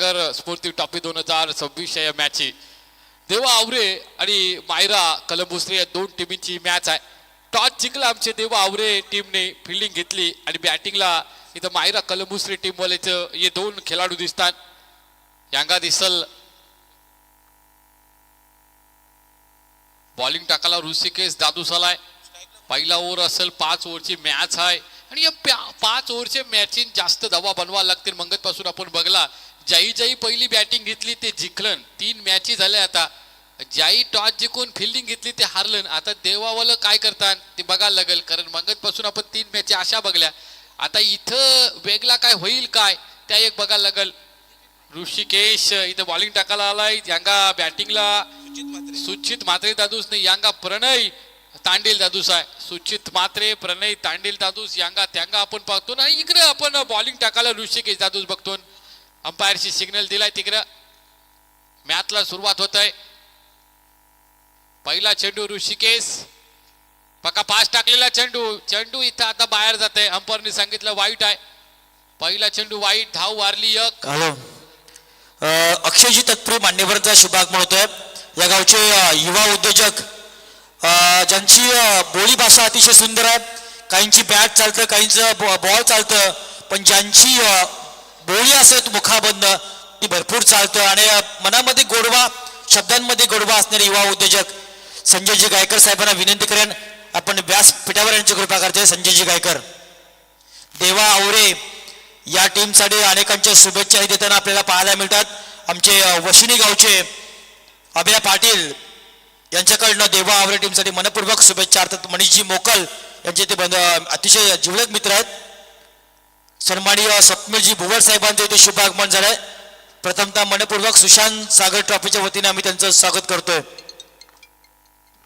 स्फूर्ती टॉपी 2026 या मॅच देवा आवरे आणि मायरा कलंबुसरे या दोन टीमची मॅच आहे. टॉस जिंकला आमचे देवा आवरे टीमने, फिल्डिंग घेतली आणि बॅटिंगला इथं मायरा कलंबुसरे टीम वालेचं हे दोन खेळाडू दिसतात. यांगा दिसल बॉलिंग टाकायला ऋषिकेश दादूसालाय. पहिला ओव्हर असेल, 5 ओव्हरची मॅच आहे आणि या 5 ओव्हरचे मॅचिंग जास्त धावा बनवा लागतील. मंगत पासून आपण बघला ज्याई पहिली बॅटिंग घेतली ते जिंकलन. 3 मॅची झाल्या. आता ज्याई टॉस जिंकून फिल्डिंग घेतली ते हारलन. आता देवावाला काय करतात ते बघायला लागेल, कारण मंगत पासून आपण 3 मॅची अशा बघल्या. आता इथं वेगळा काय होईल काय त्या एक बघायला लागेल. ऋषिकेश इथं बॉलिंग टाकायला आलाय. यांगा बॅटिंगला सुचित मात्रे दादूस नाही, यांगा प्रणय तांडेल दादूस आहे. सुचित मात्रे, प्रणय तांडेल दादूस, यांगा त्यांगा आपण पाहतो ना. इकडे आपण बॉलिंग टाकायला ऋषिकेश दादूस बघतो. अंपायरची सिग्नल दिलाय तिकडे. मॅचला सुरुवात होत आहे. पहिला चेंडू ऋषिकेश, पक्का पास टाकलेला चेंडू इथं आता बाहेर जात आहे. अंपायरने सांगितलं वाईट आहे. पहिला चेंडू वाईट, धाव वारली एक. हॅलो, अक्षयजी तत्पुरे मान्यवरांचा शुभागमन होतोय. या गावचे युवा उद्योजक ज्यांची बोली भाषा अतिशय सुंदर आहे. काहींची बॅट चालतं, काहींचं बॉल चालतं, पण ज्यांची बोली असेल मुखाबंद ती भरपूर चालतं आणि मनामध्ये गोडवा, शब्दांमध्ये गोडवा असणारे युवा उद्योजक संजयजी गायकर साहेबांना विनंती करेन आपण व्यासपीठावर यांची कृपा करते. संजयजी गायकर. देवा आवरे या टीमसाठी अनेकांच्या शुभेच्छा देताना आपल्याला पाहायला मिळतात. आमचे वशिनी गावचे अभय पाटील यांच्याकडनं देवा आवरे टीमसाठी मनपूर्वक शुभेच्छा. अर्थात मनीषजी मोकल यांचे ते अतिशय जिवलग मित्र आहेत. सन्माननीय स्वप्नीलजी भुवर साहेबांचे इथे शुभागमन झालंय. प्रथमतः मनपूर्वक सुशांत सागर ट्रॉफीच्या वतीने आम्ही त्यांचं स्वागत करतोय.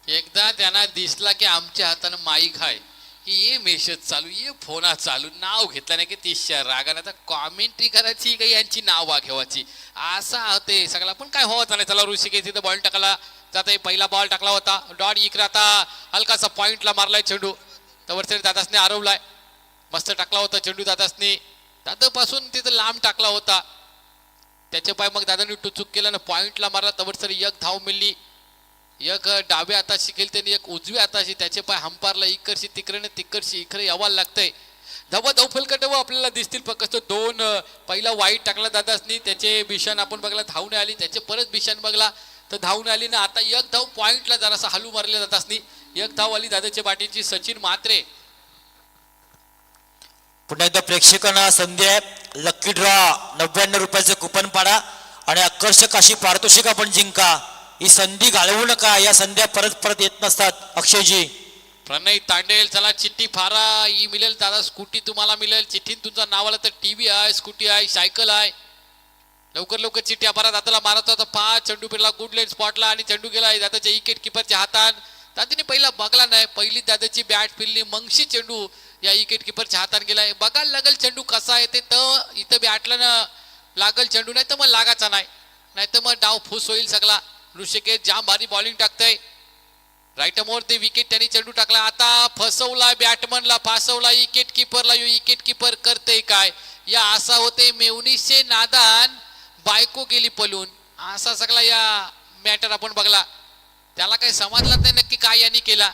एकदा त्यांना दिसला की आमच्या हातानं माईक आहे की ये मेसेज चालू, ये फोना चालू, नाव घेतला नाही की ती रागाने आता कॉमेंट्री करायची काही यांची नाव वाघेवाची असा होते सगळा. पण काय होत नाही. चला ऋषिकेश तिथं बॉल टाकला जाते. पहिला बॉल टाकला होता डॉट इकडे. आता हलकासा पॉइंटला मारलाय चेंडू. तवरसरी दादासने आरवलाय. मस्त टाकला होता चेंडू दादासने. दादापासून तिथं लांब टाकला होता. त्याचे पाय मग दादानी टुचूक केला ना, पॉइंटला मारला. तवरसरी एक धाव मिळली. एक डाव्या हाताशी केली त्यांनी, एक उजव्या हाताशी. त्याचे पाय हंपारला इकडशी तिकडे तिकडशी इकडे यावायला लागतंय. धावा धाव फलकटव आपल्याला दिसतील फक्त 2. पहिला वाईट टाकला दादासनी, त्याचे बिशान आपण बघला धावणे आली. त्याचे परत बिशान बघला तर धावणे आली ना. आता एक धाव पॉइंटला जरासा हलू मारले दादासनी. एक धाव आली दादाच्या बाटीची. सचिन मात्रे. पुन्हा एकदा प्रेक्षकांना संधी आहे. लकी ड्रॉ 99 रुपयाचं कुपन पाडा आणि आकर्षक अशी पारितोषिक आपण जिंका. ही संधी घालवू नका. या संध्या परत येत नसतात. अक्षयजी. प्रणय तांडेल, चला चिठ्ठी फारा. ही मिळेल दादा, स्कूटी तुम्हाला मिळेल. चिठ्ठीत तुमचं नाव आलं तर टीव्ही आहे, स्कूटी आहे, सायकल आहे. लवकर चिठ्ठी फारा. दादाला मारत होता 5. चेंडू फिरला गुड लाईन स्पॉटला आणि चेंडू गेला दादाच्या विकेट किपरच्या हातात. दादाने पहिला बघला नाही. पहिली दादाची बॅट फिरली, मगशी चेंडू या विकेट किपरच्या हातात गेलाय. बघायला लागेल चेंडू कसा आहे ते. तर इथं बॅटला ना लागल चेंडू, नाही तर मग लागायचा नाही तर मग डाव फुस होईल सगळा. ऋषिकेश जाम भारी बॉलिंग टाकतंय. राईट मोर ते विकेट त्यांनी चेंडू टाकला. आता फसवला बॅटमनला, फासवला विकेट किपरला. विकेट किपर करते काय या असा होते. मेवणीचे नादान बायको गेली पलून असा सगळा या मॅटर आपण बघला. त्याला काही समजलं नाही नक्की काय यांनी केला.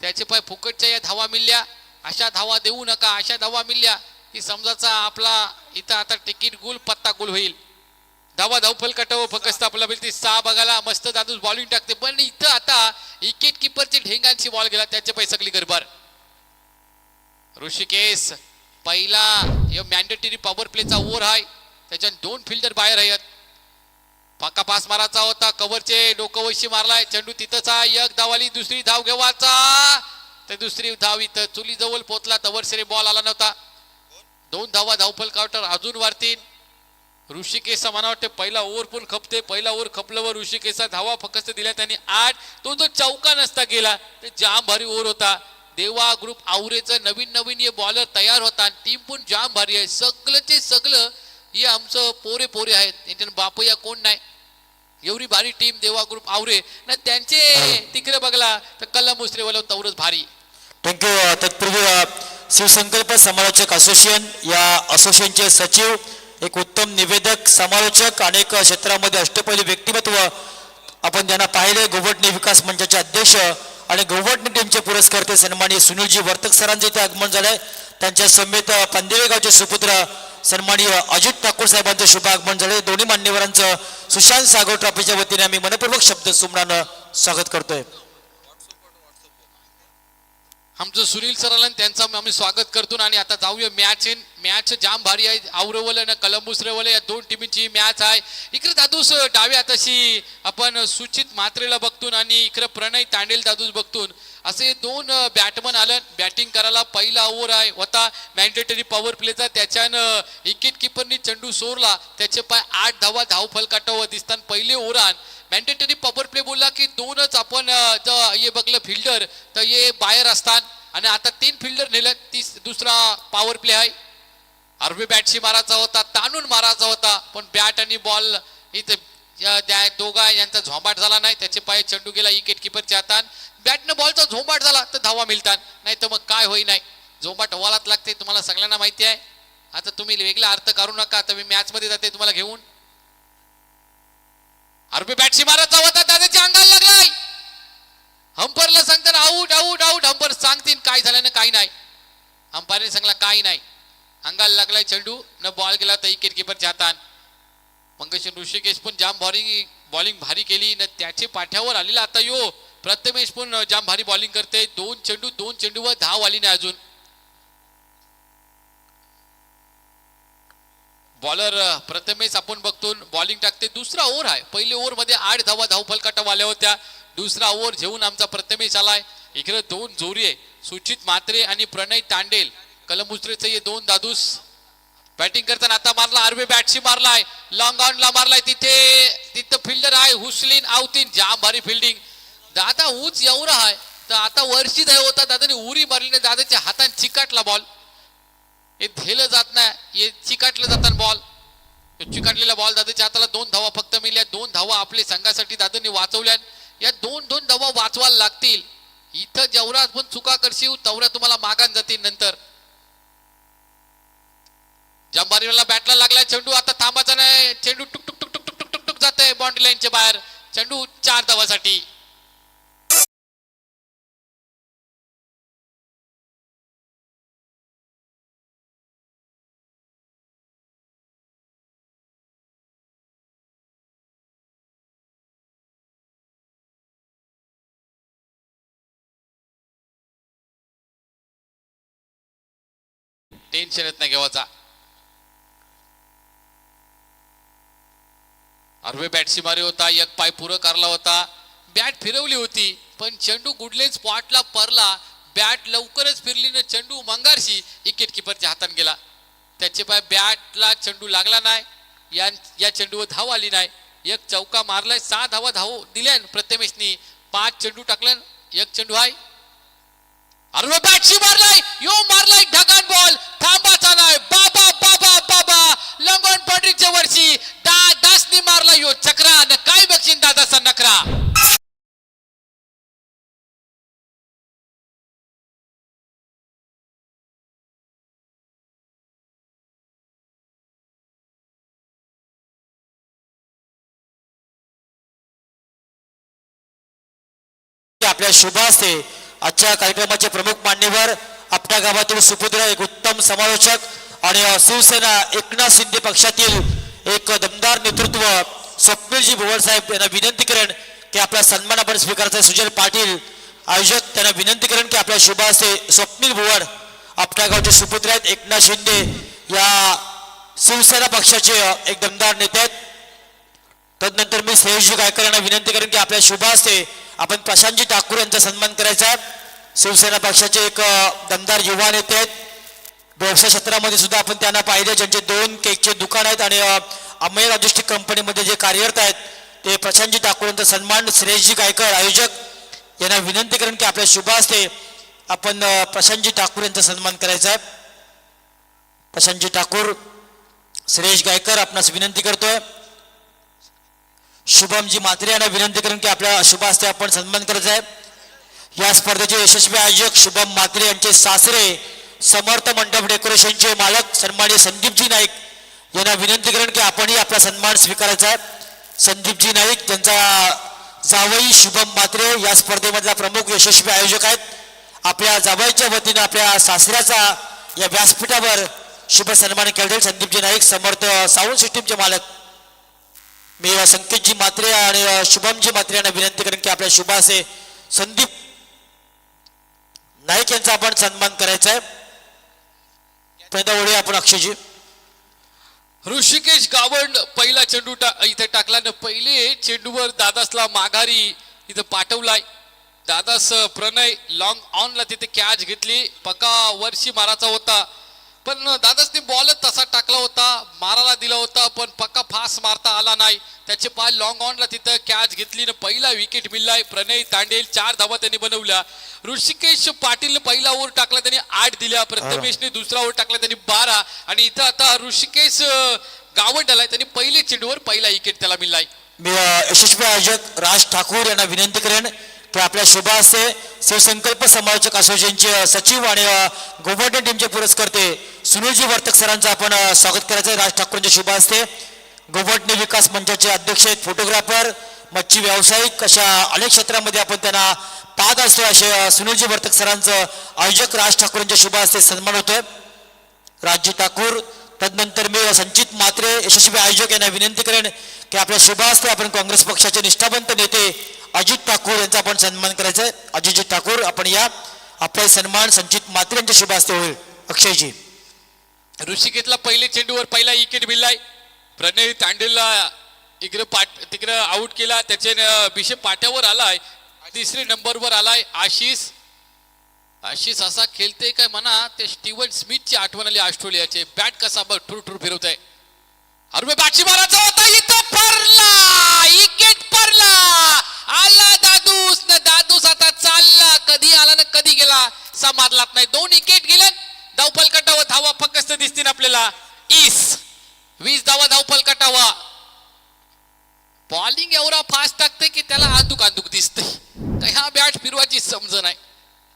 त्याचे पाय फुकटच्या या धावा मिळल्या. अशा धावा देऊ नका. अशा धावा मिळल्या की समजाचा आपला इथं आता तिकीट गुल पत्ता गुल होईल. धावा धाव फलकटव फक्त आपला मिळते 6 बघायला. मस्त दादूस बॉलिंग टाकते. पण इथं आता विकेट किपरची ढेंगांची बॉल गेला. त्याचे पाय सगळी गरबार. ऋषिकेश पहिला मॅन्डेटरी पॉवर प्लेचा ओव्हर आहे. त्याच्यात 2 फिल्डर बाहेर आहेत. पक्का पास मारायचा होता. कव्हरचे डोकं वशी मारलाय. चेंडू तिथंच आहे. एक धाव आली. दुसरी धाव घेवाचा तर दुसरी धाव इथं चुली जवळ पोहोचला. तवरसरी बॉल आला नव्हता. 2 धावा धावफल काउंटर अजून वाढतील. ऋषिकेशचा मला वाटते पहिला ओव्हर पण खपते. पहिला ओव्हर खपल्यावर ऋषिकेशचा धावा फक्त दिल्या त्यांनी 8. तो जो चौका नसता गेला ते जाम भारी ओव्हर होता. देवा ग्रुप आवरेचं नवीन हे बॉलर तयार होता. टीम पण जाम भारी आहे. सगळंचे सगळं हे आमचं पोरे आहेत. त्यांच्या बापया कोण नाही. एवढी भारी टीम देवा ग्रुप आवरे ना. त्यांचे तिकडे बघला तर कलंबुसरे वाला तेवढंच भारी. थँक्यू. तत्पूर्वी शिवसंकल्प समालोचक असोसिएशन या असोसिएशनचे सचिव एक उत्तम निवेदक, समालोचक, अनेक क्षेत्रामध्ये अष्टपैलू व्यक्तिमत्व आपण त्यांना पाहिले. गोवटणे विकास मंचाचे अध्यक्ष आणि गोवटणे टीमचे पुरस्कर्ते सन्माननीय सुनीलजी वर्तक सरांचे इथे आगमन झालंय. त्यांच्या समेत पंदेवे गावचे सुपुत्र सन्माननीय अजित ठाकूर साहेबांचं शुभ आगमन झाले. दोन्ही मान्यवरांचं सुशांत सागर ट्रॉफीच्या वतीने आम्ही मनपूर्वक शब्द सुमनानं स्वागत करतोय. आमचं सुनील सराला त्यांचं आम्ही स्वागत करतो. आणि आता जाऊया मॅच जाम भारी आहे. आवरवलं ना कलंबुसरेवलं या दोन टीमची मॅच आहे. इकडे दादूस डाव्या तशी आपण सुचित मात्रेला बघतून आणि इकडे प्रणय तांडेल दादूस बघतून असे दोन बॅटमन आलं बॅटिंग करायला. पहिला ओव्हर आहे होता मॅन्डेटरी पॉवर प्लेचा. त्याच्यानं विकेट किपरनी चेंडू सोडला. त्याचे पाय 8 धावा धाव फलकाटावर दिसतात. पहिले ओव्हरान मॅन्डेटरी पॉवर प्ले बोलला की दोनच आपण हे बघलं फिल्डर तर हे बाहेर असतात. आणि आता 3 फिल्डर नेलं. दुसरा पॉवर प्ले आहे. अर्वे बॅटशी मारायचा होता, ताणून मारायचा होता, पण बॅट आणि बॉल इथे दोघा यांचा झोंबाट झाला नाही. त्याचे पाय चेंडू गेला विकेट किपरच्या हातात. बॅटनं बॉलचा झोंबाट झाला तर धावा मिळतात, नाही तर मग काय होई नाही. झोंबाट व्हायलाच लागते, तुम्हाला सगळ्यांना माहिती आहे. आता तुम्ही वेगळा अर्थ करू नका. आता मी मॅच मध्ये जाते तुम्हाला घेऊन. अर्वे बॅटशी मारायचा होता, त्याच्या अंगाला लागलाय. हंपरला सांगतात आऊट आऊट आऊट. हंपर सांगतील काय झालं ना काही नाही. अंपायरने सांगला काही नाही. अंगाला लागलाय चेंडू न बॉल गेला तर विकेट किपरच्या हातात. मंगेश ऋषिकेश पण जाम बॉलिंग भारी केली न त्याचे पाठ्यावर आलेला आता यो प्रथमेश पण जाम भारी बॉलिंग करते. 2 चेंडूवर धाव आली नाही अजून. बॉलर प्रथमेश आपण बघतो बॉलिंग टाकते. दुसरा ओव्हर आहे. पहिले ओव्हर मध्ये 8 धावा धाव फलकाटा आल्या होत्या. दुसरा ओव्हर घेऊन आमचा प्रथमेश आलाय. इकडे 2 जोरी आहे, सुचित मात्रे आणि प्रणय तांडेल. कलंबुसरेचे हे 2 दादूस बॅटिंग करताना. आता मारला अर्वे बॅटशी मारलाय, लॉंग ऑन ला मारलाय. तिथं फिल्डर आहे हुसलीन आवतीन. जाम भारी फिल्डिंग. दादा उच एवढा आहे तर आता वर्षी धाव होता. दादाने उरी मारली नाही. दादाच्या हातात चिकाटला बॉल. हे धेलं जात नाही, हे चिकाटलं जातात बॉल. चिकाटलेला बॉल दादाच्या हाताला 2 धावा फक्त मिळल्या. 2 धावा आपल्या संघासाठी दादांनी वाचवल्या. या 2 धावा वाचवायला लागतील. इथं जेवढा पण चुका करशील तेवढ्या तुम्हाला मागान जातील नंतर. जंबारीला बॅटला लागलाय चेंडू. आता थांबायचा नाही. चेंडू टुक टुक टुक टुक टुक टुक टुक टुक जाते बाउंड्री लाईनच्या बाहेर. चेंडू 4 धावासाठी. टेन्शन येत नाही घेवाचा. अर्वे बॅटशी मारे होता, एक पाय पुरं करला होता. बॅट फिरवली होती पण चेंडू गुडलेन स्पॉटला परला. बॅट लवकरच फिरली ना चेंडू मंगारशी विकेट किपरच्या हातात गेला. त्याचे पाय बॅटला चेंडू लागला नाही. या चेंडूवर धाव आली नाही. एक चौका मारलाय. 6 धावा धाव दिल्या प्रथमेशनी. 5 चेंडू टाकले. एक चेंडू आहे. अर्वे बॅटशी मारलाय. यो मारलाय ढगान बॉल. थांबाचा नाही. बाबा बाबा बाबा लंगोन पॉड्रीच्या वर्षी दासनी मारला यो चक्रा. न काय बघशील दादाचा नखरा. आपल्या शुभ हस्ते आजच्या कार्यक्रमाचे प्रमुख मान्यवर आपल्या गावातील सुपुत्र एक उत्तम समालोचक आणि शिवसेना एकनाथ शिंदे पक्षातील एक दमदार नेतृत्व स्वप्नीलजी भुवर साहेब यांना विनंती करेन की आपला सन्मान आपण स्वीकारायचा. सुजल पाटील आयोजक त्यांना विनंती करेन की आपल्या शुभ हस्ते स्वप्नील भुवर आपल्या गावचे सुपुत्र आहेत. एकनाथ शिंदे या शिवसेना पक्षाचे एक दमदार नेते आहेत. तदनंतर मी श्रेयसजी गायकर यांना विनंती करेन की आपल्या शुभ हस्ते आपण प्रशांतजी ठाकूर यांचा सन्मान करायचा आहे. शिवसेना पक्षाचे एक दमदार युवा नेते आहेत. व्यवसाय क्षेत्रामध्ये सुद्धा आपण त्यांना पाहिले, ज्यांचे 2 केकचे दुकान आहेत आणि अमेय लॉजिस्टिक कंपनीमध्ये जे कार्यरत आहेत ते प्रशांतजी ठाकूर यांचा सन्मान. श्रेयसजी गायकर आयोजक यांना विनंती करेन की आपल्या शुभ हस्ते आपण प्रशांतजी ठाकूर यांचा सन्मान करायचा आहे. प्रशांतजी ठाकूर, श्रेयस गायकर आपणास विनंती करतोय. शुभमजी मात्रे यांना विनंती करून की आपल्या शुभ हस्ते आपण सन्मान करायचा आहे. या स्पर्धेचे यशस्वी आयोजक शुभम मात्रे यांचे सासरे समर्थ मंडप डेकोरेशनचे मालक सन्माननीय संदीपजी नाईक यांना विनंती करेन की आपणही आपला सन्मान स्वीकारायचा आहे. संदीपजी नाईक त्यांचा जावई शुभम म्हात्रे या स्पर्धेमधला प्रमुख यशस्वी आयोजक आहेत. आपल्या जावईच्या वतीने आपल्या सासऱ्याचा या व्यासपीठावर शुभ सन्मान केला जाईल. संदीपजी नाईक समर्थ साऊंड सिस्टीमचे मालक. मी संकेतजी म्हात्रे आणि शुभमजी म्हात्रे यांना विनंती करेन की आपल्या शुभासे संदीप नाईक यांचा आपण सन्मान करायचा आहे. पहिला ओळी आपण अक्षयजी. ऋषिकेश गावंड पहिला चेंडू इथे टाकल्यानं पहिले चेंडूवर दादासला माघारी इथं पाठवलाय. दादास प्रणय लॉंग ऑनला तिथे कॅच घेतली. पक्का वर्षी माराचा होता पण दादासने बॉल तसा टाकला होता, मारायला दिला होता पण पक्का फास्ट मारता आला नाही. त्याचे पाय लॉंग ऑनला तिथं कॅच घेतली न पहिला विकेट मिळालाय. प्रणय तांडेल 4 धावा त्यांनी बनवल्या. ऋषिकेश पाटील पहिला ओव्हर टाकला त्यांनी 8 दिल्या. प्रथमेशने दुसरा ओव्हर टाकला त्यांनी 12 आणि इथं आता ऋषिकेश गावंड आलाय त्यांनी पहिले चेंडूवर पहिला विकेट त्याला मिळालाय. मी यशस्वी आयोजक राज ठाकूर यांना विनंती करेन की आपल्या शुभ हस्ते शिवसंकल्प समालोचक असोसिएशनचे सचिव आणि गोवर्धन टीमचे पुरस्कर्ते सुनीलजी वर्तक सरांचं आपण स्वागत करायचं आहे. राज ठाकूरच्या शुभ हस्ते गोवर्धन विकास मंचाचे अध्यक्ष आहेत, फोटोग्राफर, मच्छी व्यावसायिक अशा अनेक क्षेत्रामध्ये आपण त्यांना पाहत असतो. असे सुनीलजी वर्तक सरांचं आयोजक राज ठाकूर यांच्या शुभ हस्ते सन्मान होतोय. राजजी ठाकूर तदनंतर मी संचित म्हात्रे यशस्वी आयोजक यांना विनंती करेन की आपल्या शुभ हस्ते आपण काँग्रेस पक्षाचे निष्ठावंत नेते अजित ठाकूर यांचा आपण सन्मान करायचा आहे. अजितजी ठाकूर आपण या. आपला सन्मान संचित म्हात्रे यांच्या शुभ हस्ते होईल. अक्षयजी. ऋषिकेशला पहिले चेंडूवर पहिला विकेट मिळालाय. प्रणय तांडेलला तिकडे आउट केला. त्याचे बिशे पाट्यावर आलाय. तिसरे नंबरवर आलाय आशिष. आशिष असा खेळते काय म्हणा ते स्टीवन स्मिथची आठवण आली. ऑस्ट्रेलियाचे बॅट कसा बघ ठुर ठुर फिरवत आहे. अरे बॅटची मारायचा होता इथं पडला विकेट पडला. आला दादूस न दादूस आता चालला. कधी आला ना कधी गेला समारलात नाही. 2 विकेट गेले. धावफल कटावा धावा फक्त दिसतील आपल्याला 20 धावा धावफल कटावा. बॉलिंग एवढा फास्ट टाकते की त्याला आंदूक दिसतंय. काय हा बॅट फिरवायची समज नाही.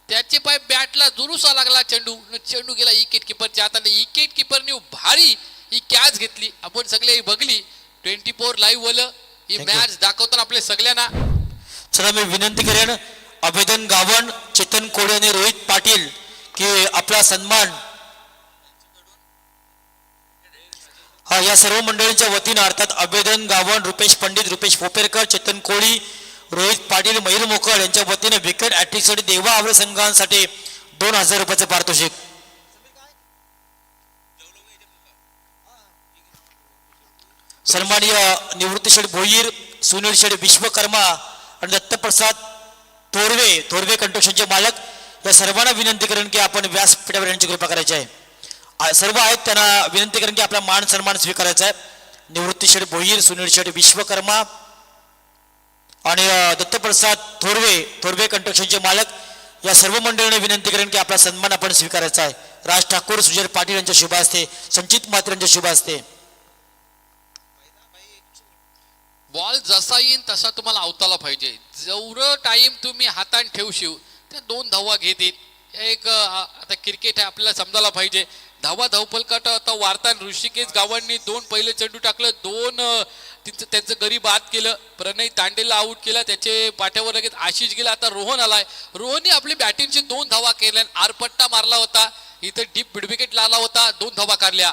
त्याचे पाय बॅटला जुरुसा लागला. चेंडू गेला विकेट किपरच्या हाताने. विकेट किपरने भारी ही कॅच घेतली. आपण सगळे बघली 24 लाईव्ह वालं ही मॅच दाखवतात आपल्या सगळ्यांना. चला मी विनंती करेन अभेदन गावण, चेतन कोडे आणि रोहित पाटील की आपला सन्मान हा या सर्व मंडळींच्या वतीनं अर्थात अभेदन गावण, रुपेश पंडित, रुपेश पोपेरकर, चेतन कोळी, रोहित पाटील, मयूर मोकळ यांच्या वतीने विकेट ॲट्रिकसाठी देवा आवरे संघांसाठी 2000 रुपयाचं पारितोषिक. सन्माननीय निवृत्ती शेठ भोईर, सुनील शेठ विश्वकर्मा आणि दत्तप्रसाद थोरवे कंट्रक्शनचे मालक या सर्वांना विनंती करेन की आपण व्यासपीठावर यांची कृपा करायची आहे. सर्व आहेत त्यांना विनंती करेन की आपला मान सन्मान स्वीकारायचा आहे. निवृत्ती शेठ भोईर, सुनील शेठ विश्वकर्मा आणि दत्तप्रसाद थोरवे कंट्रक्शनचे मालक या सर्व मंडळींना विनंती करेन की आपला सन्मान आपण स्वीकारायचा आहे. राज ठाकूर, सुजय पाटील यांच्या शुभ हस्ते, संचित म्हात्रे यांच्या शुभ हस्ते. बॉल जसा येईन तसा तुम्हाला अवताला पाहिजे. जेवढं टाइम तुम्ही हातात ठेवशील त्या 2 धावा घेतील. एक आता क्रिकेट आहे आपल्याला समजायला पाहिजे. धावा धावफल काटा आता वार्तान ऋषिकेश गावांनी 2 पहिले चेंडू टाकलं. 2 त्यांचं गरी बाद केलं. प्रणय तांडेला आउट केला. त्याचे पाठ्यावर लगेच आशिष गेला. आता रोहन आलाय. रोहनने आपली बॅटिंगची 2 धावा केल्या. आरपट्टा मारला होता. इथं डीप मिडविकेट लागला होता. 2 धावा काढल्या.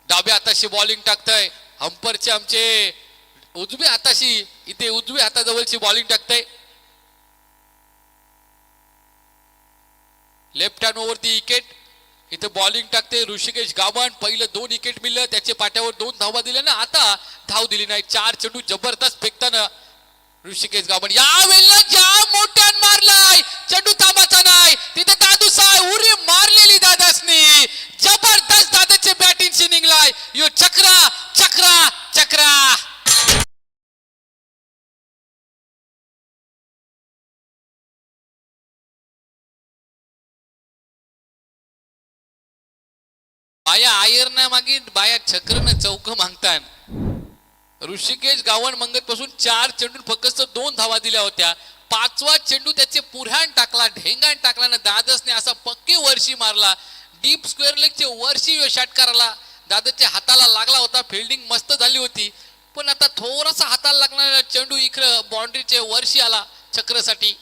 डाव्या हाताशी बॉलिंग टाकतंय हंपरचे आमचे उजव्या हाताशी इथे उजव्या हाताजवळची बॉलिंग टाकतंय. लेफ्ट हँड ओव्हरती विकेट इथे बॉलिंग टाकते ऋषिकेश गावण. पहिलं 2 विकेट मिळलं. त्याचे पाट्यावर 2 धावा दिल्या ना. आता धाव दिली नाही. 4 चेंडू जबरदस्त फेकताना ऋषिकेश गावण यावेळेला ज्या मोठ्यान मारलाय. चेंडू थांबाचा नाही. तिथे दादूस आहे. उरी मारलेली दादासनी. जबरदस्त दादाचे बॅटिंगशी निघलाय. यो चक्रा चक्रा चक्रा. बाया आयरना मागे बाया चक्रन चौक मागतात. ऋषिकेश गावण मंगत पासून 4 चेंडू फक्त 2 धावा दिल्या होत्या. 5वा चेंडू त्याचे पुऱ्हाण टाकला, ढेंगाण टाकला ना दादसने असा पक्की वर्षी मारला. डीप स्क्वेअर लेगचे वर्षी षटकाराला दादाच्या हाताला लागला होता, फिल्डिंग मस्त झाली होती, पण आता थोडासा हाताला लागणारा चेंडू इकडं बाउंड्रीचे वर्षी आला चक्रसाठी.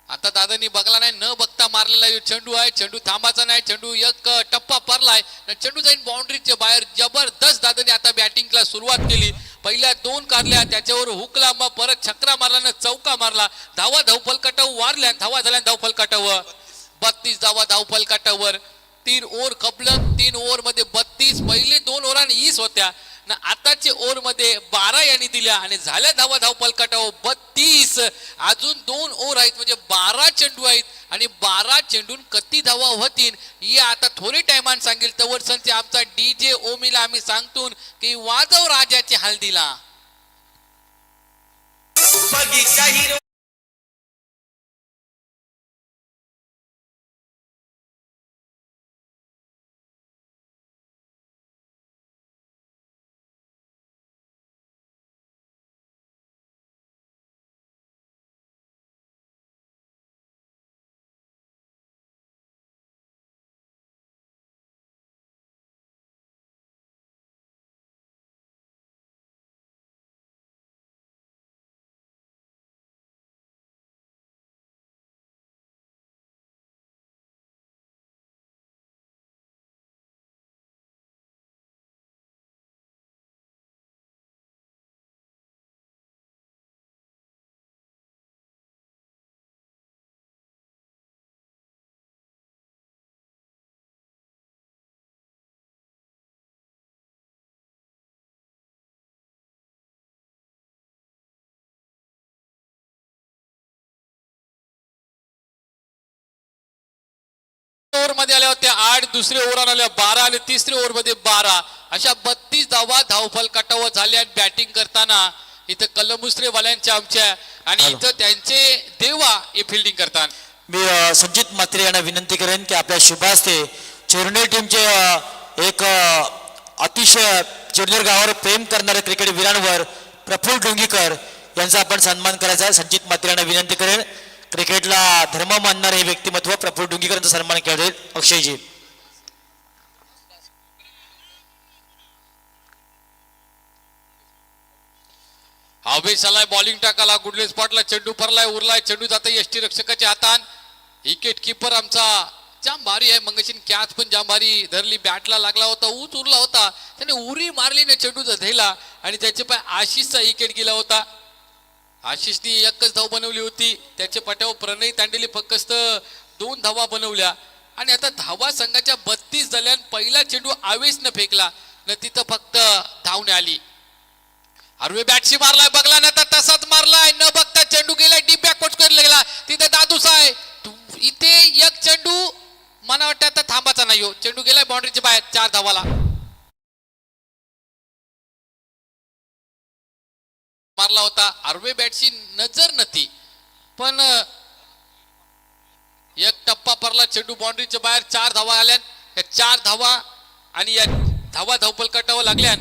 आता दादानी बघला नाही, न बघता मारलेला चेंडू आहे. चेंडू थांबाचा नाही, चेंडू एक टप्पा पडलाय, चेंडू जाईन बाउंड्रीच्या बाहेर. जबरदस्त दादाने आता बॅटिंगला सुरुवात केली. पहिल्या 2 कारल्या, त्याच्यावर हुकला, मग परत छक्रा मारला ना चौका मारला. धावा धावफलकाटावर वारल्या, धावा झाल्या धावफलकाटावर. 32 धावा धावफलकाटावर. 3 ओव्हर कपलं, 3 ओव्हर मध्ये 32. पहिले 2 ओव्हरांनी 20 होत्या ना, आताचे ओव्हर मध्ये 12 यांनी दिल्या आणि झाल्या धावा धावफलकाटावर 32. अजून 2 ओव्हर आहेत, म्हणजे 12 चेंडू आहेत आणि 12 चेंडून किती धावा होतील हे आता थोडी टायमान सांगेल. तवर संच आमचा DJ ओमीला आम्ही सांगतो की वाजव राजाची हल्दीला. ओव्हर मध्ये आल्या होत्या 8, दुसरे ओव्हर आल्या 12 आणि तिसरे ओव्हर मध्ये 12. अशा 32 धावा धावफलकाटावर झाल्या. बॅटिंग करताना इथं कलमुस्रे वाल्यांच्या आमच्या आणि इथं त्यांचे देवा हे फिल्डिंग करतात. मी संजित म्हात्रे यांना विनंती करेन की आपल्या शुभास्ते चिरनेर टीमचे एक अतिशय चिरनेर गावावर प्रेम करणारे क्रिकेट वीरांवर प्रफुल्ल डोंगीकर यांचा आपण सन्मान करायचा आहे. संजित म्हात्रे यांना विनंती करेन. क्रिकेटला धर्म मानणारे व्यक्तिमत्व प्रफुल्ल डोंगीकरांचा सन्मान केला जाईल. अक्षयजी. अवेश आलाय, बॉलिंग टाकाला, गुडले स्पॉटला चेंडू फरलाय, उरलाय, चेंडू जाता यष्टी रक्षकाच्या हातात. विकेट किपर आमचा जाम भारी आहे. मंगेशीन कॅच पण जाम भारी धरली, बॅटला लागला होता, ऊच उरला होता, त्याने उरी मारली ना चेंडू धरला आणि त्याचे पाय आशिषचा विकेट गेला होता. आशिषनी एकच धाव बनवली होती, त्याच्या पाठ्यावर प्रणय तांडेली फक्त 2 धावा बनवल्या आणि आता धावा संघाच्या 32 झाल्या. पहिला चेंडू आवेशनं फेकला न तिथं फक्त धावणे आली. आरवे बॅटशी मारलाय, बघला ना तर तसाच मारलाय, न बघता चेंडू गेलाय, डीप बॅक कोच गेला. तिथे दादूस आहे, इथे एक चेंडू मला वाटतं आता थांबाचा नाही हो, चेंडू गेलाय बाउंड्रीच्या बाहेर. 4 धावाला मारला होता. आरवे बॅटची नजर नव्हती, पण एक टप्पा पडला, चेंडू बाउंड्रीच्या बाहेर. 4 धावा आल्या. या 4 धावा आणि या धावा धावफलकाटावर लागल्या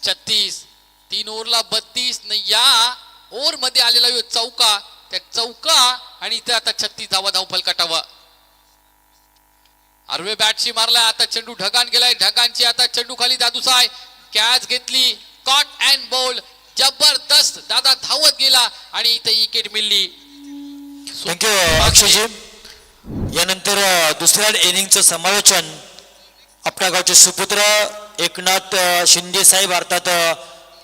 36. 3 ओव्हरला 32 न या ओव्हर मध्ये आलेला चौका, त्या चौका आणि इथे आता 36 धावा धावफलकाटावर. आरवे बॅटशी मारलाय, आता चेंडू ढगान गेलाय, ढगांची आता चेंडू खाली दादूसाय कॅच घेतली, कॉट अँड बॉल. जबरदस्त दादा धावत गेला आणि इथे विकेट मिळली. थँक्यू अक्षयजी. यानंतर दुसऱ्या इनिंगचं समालोचन आपल्या गावचे सुपुत्र एकनाथ शिंदे साहेब, अर्थात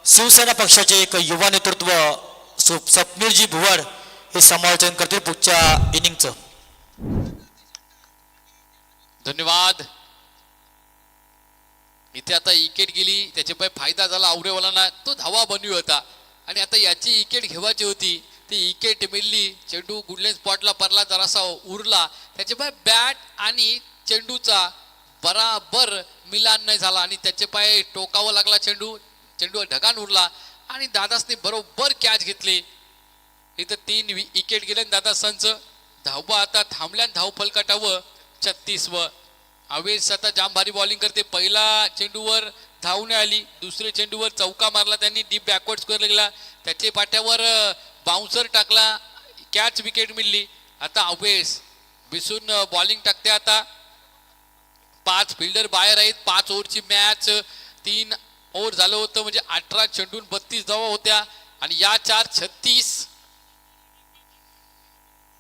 शिवसेना पक्षाचे एक युवा नेतृत्व स्वप्नीलजी भुवड हे समालोचन करतील पुढच्या इनिंगचं. धन्यवाद. इथे आता विकेट गेली, त्याचे पाय फायदा झाला आवरेवाला, तो धावा बनवी होता आणि आता याची विकेट घेवायची होती, ती विकेट मिळली. चेंडू गुडलेन स्पॉटला पडला, जरासा उरला, त्याचे पाय बॅट आणि चेंडूचा बराबर मिलान नाही झाला आणि त्याचे पाय टोकावं लागला. चेंडू ढगान उरला आणि दादासने बरोबर कॅच घेतली. इथं 3 विकेट गेले. दादा संच धावा आता थांबल्या धाव फलकाटावर 36 व अवेश आता जाम भारी बॉलिंग करते. पहिला चेंडूवर धावणे आली, दुसरे चेंडूवर चौका मारला त्यांनी, डीप बॅकवर्ड स्क्वेअर लागला, त्याचे पाट्यावर बाउन्सर टाकला, कॅच विकेट मिळली. आता अवेश बिसून बॉलिंग टाकते. आता 5 फिल्डर बाहेर आहेत. 5 ओव्हरची मॅच. 3 ओव्हर झालं होतं म्हणजे 18 चेंडून 32 धावा होत्या आणि या 4 36.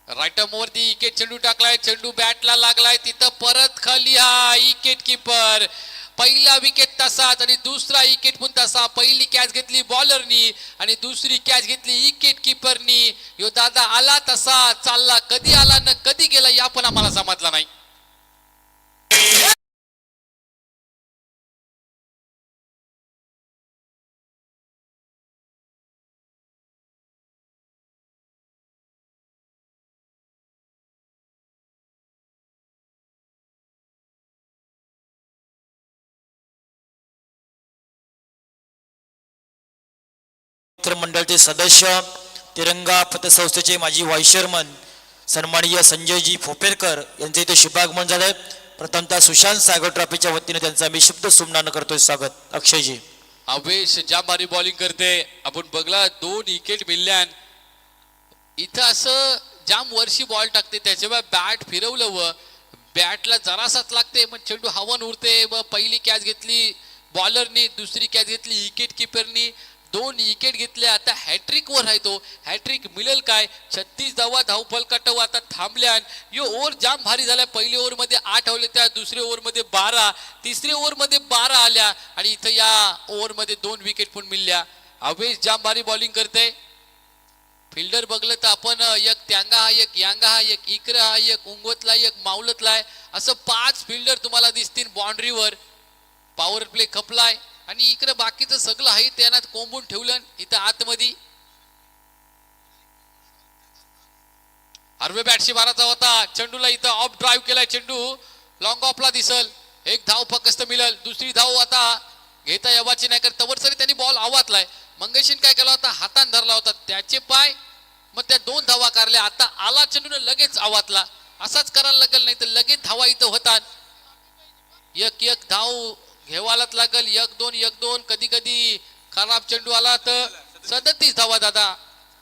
राईट वरती विकेट चेंडू टाकलाय. चेंडू बॅटला लागलाय तिथं परत खाली. हा विकेट किपर. पहिला विकेट तसाच आणि दुसरा विकेट पण तसा. पहिली कॅच घेतली बॉलरनी आणि दुसरी कॅच घेतली विकेट किपरनी. यो दादा आला तसा चालला. कधी आला न कधी गेला या पण आम्हाला समजला नाही. मंडळाचे सदस्य, तिरंगा पतसंस्थेचे माजी व्हाईस चेअरमन सन्माननीय संजयजी फोपेरकर यांचे इथे शुभागमन झाले. प्रथमतः सुशांत सागर ट्रॉफीच्या वतीने त्यांचा मी शब्द सुमनानं करतोय स्वागत. अक्षयजी. अवेश ज्या भारी बॉलिंग करते. आपण बघला 2 विकेट मिळल्यान इथं असं जाम वर्षी बॉल टाकते त्याच्यामुळे बॅट फिरवलं व बॅटला जरासाच लागते मग चेंडू हवन उरते. व पहिली कॅच घेतली बॉलरनी, दुसरी कॅच घेतली विकेट किपरनी. 2 विकेट घेतल्या. आता हॅट्रिक वर आहे तो. हॅट्रिक मिळेल काय? 36 धावा धावफलकाटव आता थांबल्यान. यो ओव्हर जाम भारी झाला. पहिल्या ओव्हर मध्ये 8 आले त्या, दुसऱ्या ओव्हर मध्ये 12, तिसऱ्या ओव्हर मध्ये 12 आल्या आणि इथं या ओव्हर मध्ये 2 विकेट पण मिळल्या. अवेश जाम भारी बॉलिंग करते. फिल्डर बघलं तर आपण एक त्यांगा हा, एक यांगा हा, एक इकरा हा, एक उंगवतला, एक मावलतला असं 5 फिल्डर तुम्हाला दिसतील बाउंड्रीवर. पॉवर प्ले खपलाय आणि इकडे बाकीचं सगळं आहे त्यांना कोंबून ठेवलं इथं आतमध्ये. हरवे बॅटशी मारायचा होता. चेंडूला इथं ऑफ ड्राईव्ह केलाय. चेंडू लॉंग ऑफला दिसल. 1 धाव फक्त मिळेल. दुसरी धाव आता घेता येवाची नाही कारण तवर सरी त्यांनी बॉल आवातलाय. मंगेशीन काय केला होता? हातान धरला होता त्याचे पाय. मग त्या 2 धावा काढल्या. आता आला चेंडूने लगेच आवातला. असाच करायला लागेल नाही तर लगेच धावा इथं होतात. एक धाव घेवालाच लागल. 1-2 1-2. कधी कधी खराब चेंडू आला तर 37 धावा दादा.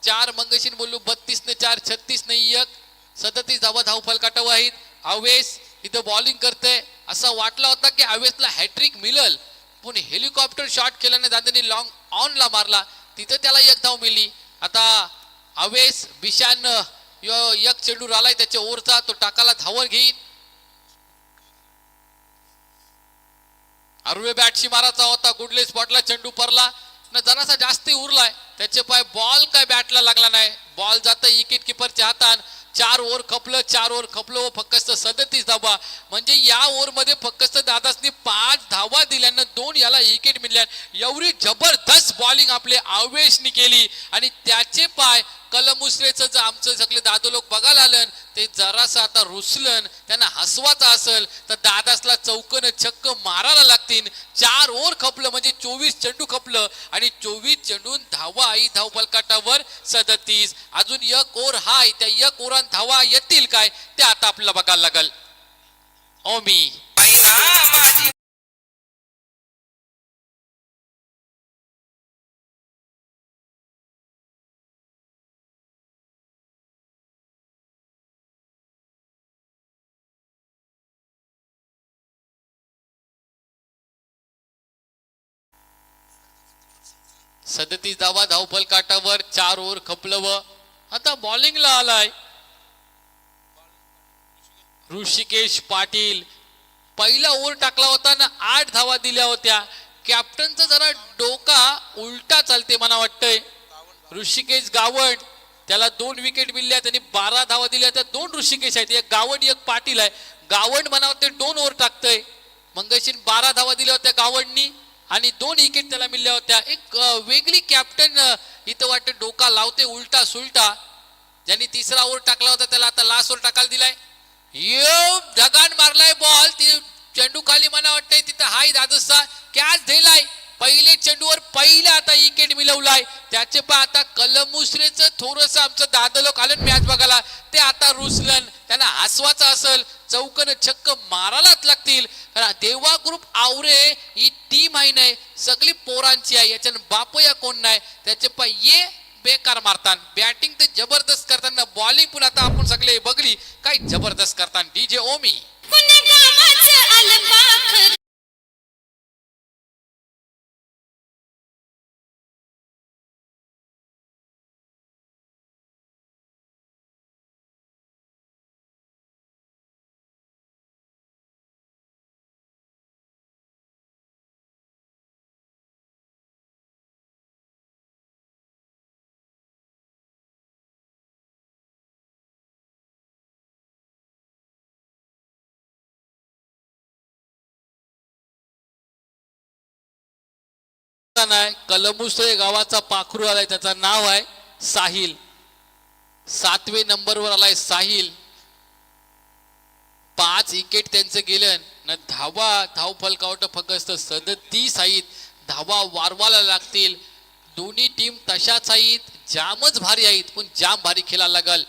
4 मंगेशीन बोलू 32 ने 4 36 नाही 1. 37 धावा धाव फलकाटव आहेत. अवेश इथं बॉलिंग करते. असं वाटलं होता की अवेशला हॅट्रिक मिळल पण हेलिकॉप्टर शॉट केल्याने दादानी लॉंग ऑन ला मारला. तिथं त्याला 1 धाव मिळली. आता अवेश बिशान एक चेंडू आलाय त्याच्या ओव्हरचा तो टाकाला धावर घेईन. अरुवे बॅटशी मारायचा होता. गुडले स्पॉटला चेंडू परला न जरासा जास्ती उरलाय त्याचे पाय. बॉल काय बॅटला लागला नाही. बॉल जात विकेट किपरच्या हातात. 4 ओव्हर खपलं. 4 ओव्हर खपलं फक्त 37 धावा. म्हणजे या ओव्हर मध्ये फक्त दादासनी 5 धावा दिल्यानं 2 याला विकेट मिळल्या. एवढी जबरदस्त बॉलिंग आपले अवेशनी केली आणि त्याचे पाय कलमुसरेचं जर आमचं सगळे दादो लोक बघायला आलं ते जरासं आता रुसलन. त्यांना हसवाचा असेल तर दादासला चौकन छक्क मारायला लागतील. 4 ओव्हर खपलं म्हणजे 24 चेंडू खपलं आणि 24 चेंडून धावा आई धाव फलकाटावर 37. अजून 1 ओव्हर हाय. त्या 1 ओव्हरात धावा येतील काय ते आता आपल्याला बघायला लागल. ओमी सदतीस धावा धावफल काटावर 4 ओव्हर खपलं व आता बॉलिंगला आलाय ऋषिकेश पाटील. पहिला ओव्हर टाकला होता ना 8 धावा दिल्या होत्या. कॅप्टनचा जरा डोका उलटा चालते मला वाटतंय. ऋषिकेश गावंड त्याला 2 विकेट मिळल्या. त्यांनी 12 धावा दिल्या. त्या 2 ऋषिकेश आहेत. एक गावंड एक पाटील आहे. गावंड म्हणावं ते 2 ओव्हर टाकतंय. मंगेशीन 12 धावा दिल्या होत्या गावंडनी आणि 2 विकेट त्याला मिळल्या होत्या. एक वेगळी कॅप्टन इथं वाटतं डोका लावते उलटा सुलटा. ज्यांनी 3रा ओव्हर टाकला होता त्याला आता लास्ट ओव्हर टाकायला दिलाय. ढगान मारलाय बॉल. चेंडू खाली मला वाटतंय तिथं हाय दादसा कॅच दिलाय. पहिले चेंडूवर पहिला आता विकेट मिळवलाय. त्याचे पण आता कलमुसरेच थोडस आमचं दादा लोक आलं मॅच बघायला ते आता रुसलन. त्यांना हसवाचं असेल चौकन छक्क मारायलाच लागतील. देवा ग्रुप आवरे ही टीम आहे नाही सगळी पोरांची आहे. याच्यानं बापया कोण नाही. त्याचे पण ये बेकार मारतात. बॅटिंग तर जबरदस्त करताना बॉलिंग पण आता आपण सगळे बघली काय जबरदस्त करतात. डीजे ओमी पुणे गावाचं आलंबाखर नाही कलमुसळे गावाचा पाखरू आलाय, त्याचं नाव आहे साहिल. 7वे नंबरवर आलाय साहिल. 5 विकेट त्यांचं गेलं न धाव फलकावट फक्त 37 आहेत. धावा वारवायला लागतील. दोन्ही टीम तशाच आहेत, जामच भारी आहेत, पण जाम भारी खेळायला लागल.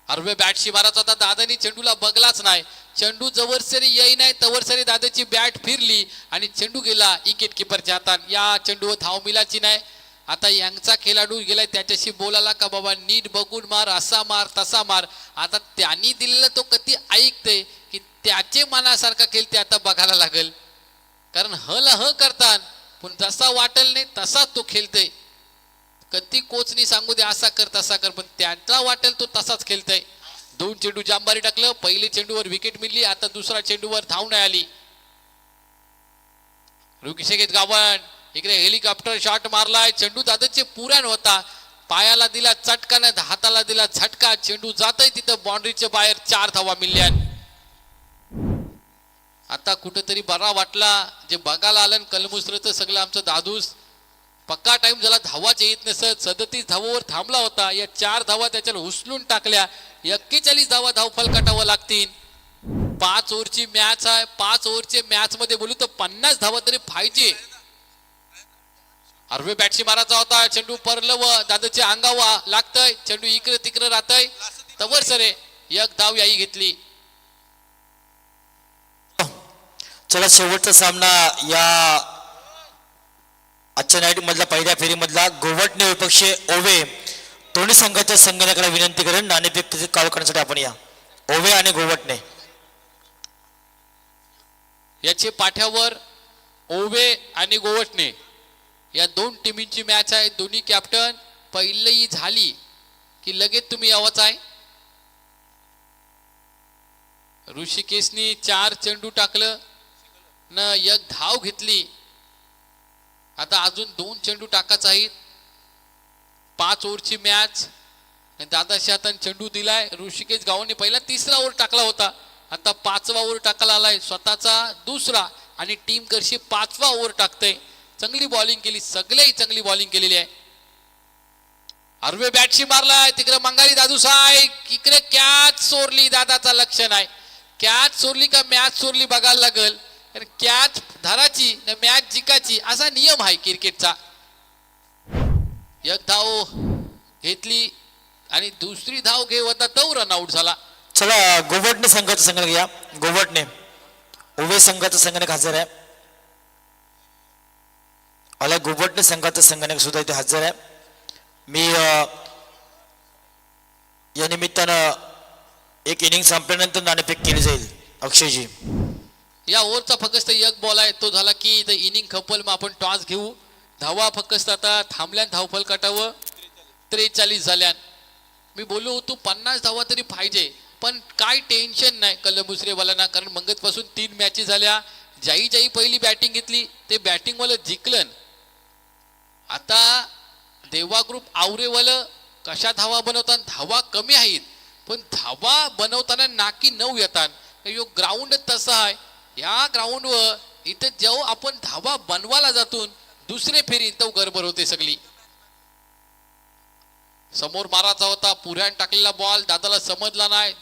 अर्वे बॅटशी मारायचा होता, दादानी चेंडूला बघलाच नाही. चेंडू जवळ सरी येई नाही तवर सरी दादाची बॅट फिरली आणि चेंडू गेला विकेट किपरच्या हातात. या चेंडूवर धाव मिळाची नाही. आता यांचा खेळाडू गेलाय, त्याच्याशी बोलायला का बाबा नीट बघून मार, असा मार तसा मार. आता त्यांनी दिलेला तो कधी ऐकते की त्याचे मनासारखा खेळ ते आता बघायला लागेल. कारण ह करतात पण जसा वाटेल नाही तसा तो खेळतय. कधी कोचनी सांगू दे असा कर तसा कर, पण त्याला वाटेल तो तसाच खेळतय. 2 चेंडू जांबारी टाकलं. पहिली चेंडूवर विकेट मिळली, आता दुसरा चेंडूवर धाव नाही आली. ऋषिकेश गावण इकडे हेलिकॉप्टर शॉट मारलाय. चेंडू दादाचे पुराण होता, पायाला दिला चटका नाही हाताला दिला झटका. चेंडू जातय तिथं बाउंड्रीच्या बाहेर. 4 धावा मिळल्या. आता कुठेतरी बरा वाटला जे बघायला आलं. कलमुसरचं सगळं आमचं दादूस पक्का टाइम झाला, धावाच येत नसत. 37 धावावर थांबला होता. या 4 धावा त्याच्याला उचलून टाकल्या. 41 धावा धाव फलकाटावं लागतील. 5 ओव्हरची मॅच आहे. 5 ओव्हरच्या मॅच मध्ये बोलू तर 50 धावा तरी पाहिजे. अर्वे बॅटशी मारायचा होता, चेंडू परलं व दादाच्या अंगावा लागतय. चेंडू इकडे तिकडे राहतय तवर सरे 1 धाव याही घेतली. चला शेवटचा सामना या आजच्या नाईट मधला पहिल्या फेरीमधला गोवटणे विपक्ष ओवे दोन्ही संघाच्या संघटनाकडे विनंती करेन नाणेफेक काळ करण्यासाठी आपण या. ओवे आणि गोवटणे याचे पाठ्यावर ओवे आणि गोवटणे या 2 टीमींची मॅच आहे. दोन्ही कॅप्टन पहिली झाली की लगेच तुम्ही यावंच आहे. ऋषिकेशनी 4 चेंडू टाकलं न 1 धाव घेतली. आता अजून 2 चेंडू टाकायचे आहेत. 5 ओव्हरची मॅच. दादाशी हाताने चेंडू दिलाय. ऋषिकेश गावाने पहिला 3रा ओव्हर टाकला होता, आता 5वा ओव्हर टाकायला आलाय. स्वतःचा 2रा आणि टीम करशी 5वा ओव्हर टाकते. चांगली बॉलिंग केली, सगळेही चांगली बॉलिंग केलेली आहे. अर्वे बॅटशी मारलाय, तिकडे मंगारी दादू साय, इकडे कॅच सोरली. दादाचा लक्ष नाही. कॅच सोरली का मॅच सोरली बघायला लागल. कॅच धराची न मॅच जिकायची असा नियम आहे क्रिकेटचा. 1 धाव घेतली आणि 2री धाव घेऊ होता तो रन आउट झाला. चला गोवटणे संघाचा संघटक या. गोवटणे ओवे संघाचा संघटक हजर आहे. आला गोवटणे संघाचा संघटक सुद्धा इथे हजर आहे. मी या निमित्तानं एक इनिंग संपल्यानंतर नाणेफेक केली जाईल. अक्षयजी या ओव्हरचा फक्त 1 बॉल आहे, तो झाला की इथं इनिंग खपल. मग आपण टॉस घेऊ. धावा फक्त आता थांबल्यान धावफल काटावं 43 झाल्यान. मी बोललो होतो 50 धावा तरी पाहिजे, पण काय टेन्शन नाही कलमुसरेवाल्यांना. कारण मंगतपासून 3 मॅचेस झाल्या. जाई पहिली बॅटिंग घेतली ते बॅटिंगवालं जिंकलं. आता देवा ग्रुप आवरेवालं कशा धावा बनवतात. धावा कमी आहेत पण धावा बनवताना नाकी 9 येतात. यो ग्राउंड तसा आहे. या ग्राउंडवर इथे जेव्हा आपण धावा बनवायला जातून दुसरे फेरी तो गडबड होते सगळी. समोर मारायचा होता, पुऱ्यान टाकलेला बॉल दादाला समजला नाही.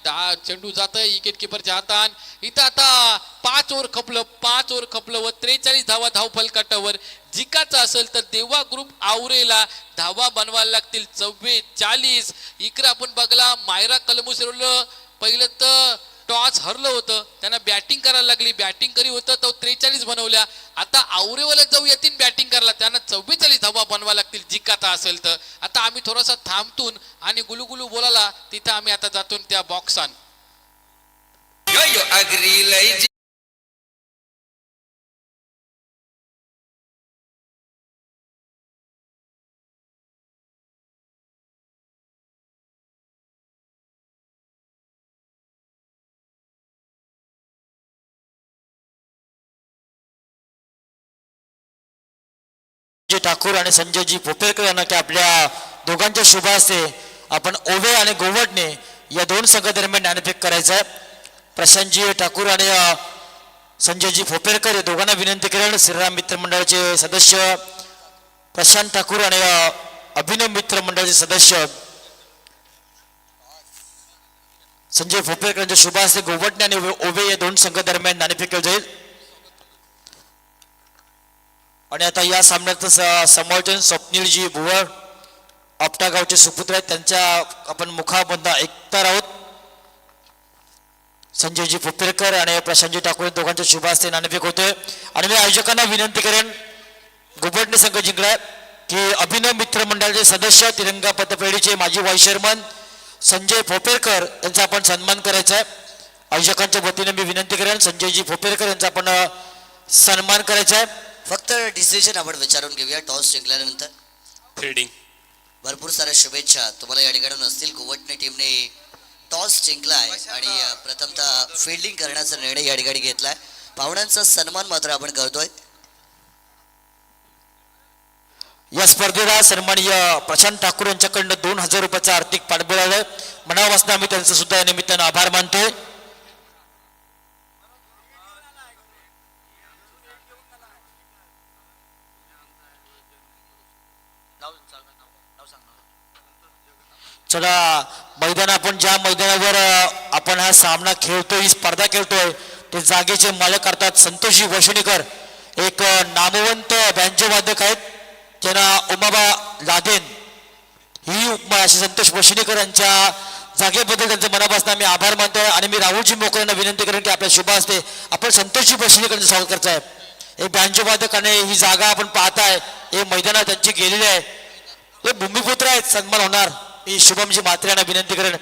चेंडू जातोय विकेट किपरच्या हातात. इथं आता 5 ओव्हर खपलं व 43 धावा धाव फलकाटावर. जिकायचं असेल तर देवा ग्रुप आवरेला धावा बनवायला लागतील 44. इकडे आपण बघला मायरा कलमुसरवलं पहिलं तर टॉस हरलं होतं, त्यांना बॅटिंग करायला लागली. बॅटिंग करी होतं तो 43 बनवल्या. आता आवरेवाला जाऊ येतील बॅटिंग करायला, त्यांना 44 धावा बनवा लागतील जिकाता असेल तर. आता आम्ही थोडासा थांबतून आणि गुलुगुलू बोलायला तिथं आम्ही आता जातो त्या बॉक्सान. यो अग्री लय ठाकूर आणि संजयजी भोपेकर यांना की आपल्या दोघांच्या शुभ हस्ते आपण ओवे आणि गोवडणे या दोन संघादरम्यान ज्ञानफेक करायचं आहे. प्रशांतजी ठाकूर आणि संजयजी भोपेकर या दोघांना विनंती करेन. श्रीराम मित्र मंडळाचे सदस्य प्रशांत ठाकूर आणि अभिनव मित्र मंडळाचे सदस्य संजय भोपेकर यांच्या शुभ हस्ते गोवडणे आणि ओवे या दोन संघादरम्यान ज्ञानफेक केलं जाईल. आणि आता या सामन्याचं समालोचन स्वप्नीलजी भुवळ आपटा गावचे सुपुत्र आहेत, त्यांच्या आपण मुखाबंद ऐकणार आहोत. संजयजी भोपेकर आणि प्रशांतजी ठाकूर दोघांच्या शुभ हस्ते नाणेफेक होते. आणि मी आयोजकांना विनंती करेन, गोबडणे संघ जिंकलाय की अभिनव मित्र मंडळाचे सदस्य तिरंगा पतपेढीचे माजी व्हाईस चेअरमन संजय भोपेकर यांचा आपण सन्मान करायचा आहे. आयोजकांच्या वतीने मी विनंती करेन संजयजी भोपेकर यांचा आपण सन्मान करायचा आहे. फक्त डिसिजन आपण विचारून घेऊया. टॉस जिंकल्यानंतर फिल्डिंग भरपूर साऱ्या शुभेच्छा तुम्हाला या ठिकाणी असतील. कोवटणे टीमने टॉस जिंकलाय आणि प्रथमतः फिल्डिंग करण्याचा निर्णय या ठिकाणी घेतलाय. पाहुण्यांचा सन्मान मात्र आपण करतोय. या स्पर्धेला सन्माननीय प्रशांत ठाकूर यांच्याकडनं 2000 रुपयाचा आर्थिक पाठबळ आहे. मनापासून आम्ही त्यांचं सुद्धा या निमित्तानं आभार मानतोय. चला मैदान आपण ज्या मैदानावर आपण हा सामना खेळतोय, ही स्पर्धा खेळतोय, ते जागेचे मालक करतात संतोषजी वशणीकर, एक नामवंत बँजो वादक आहेत. त्यांना उमाबा लादेन ही अशी संतोष वशणीकर यांच्या जागेबद्दल त्यांचं मनापासून आम्ही आभार मानतोय. आणि मी राहुलजी मोकर यांना विनंती करेन की आपल्या शुभ हस्ते आपण संतोषजी वशणीकर यांचं स्वागत करत आहे. एक बँजो वादक आणि ही जागा आपण पाहताय, हे मैदानात त्यांची गेलेली आहे, हे भूमिपुत्र आहेत, सन्मान होणार. मी शुभमजी म्हात्रे यांना विनंती करेन,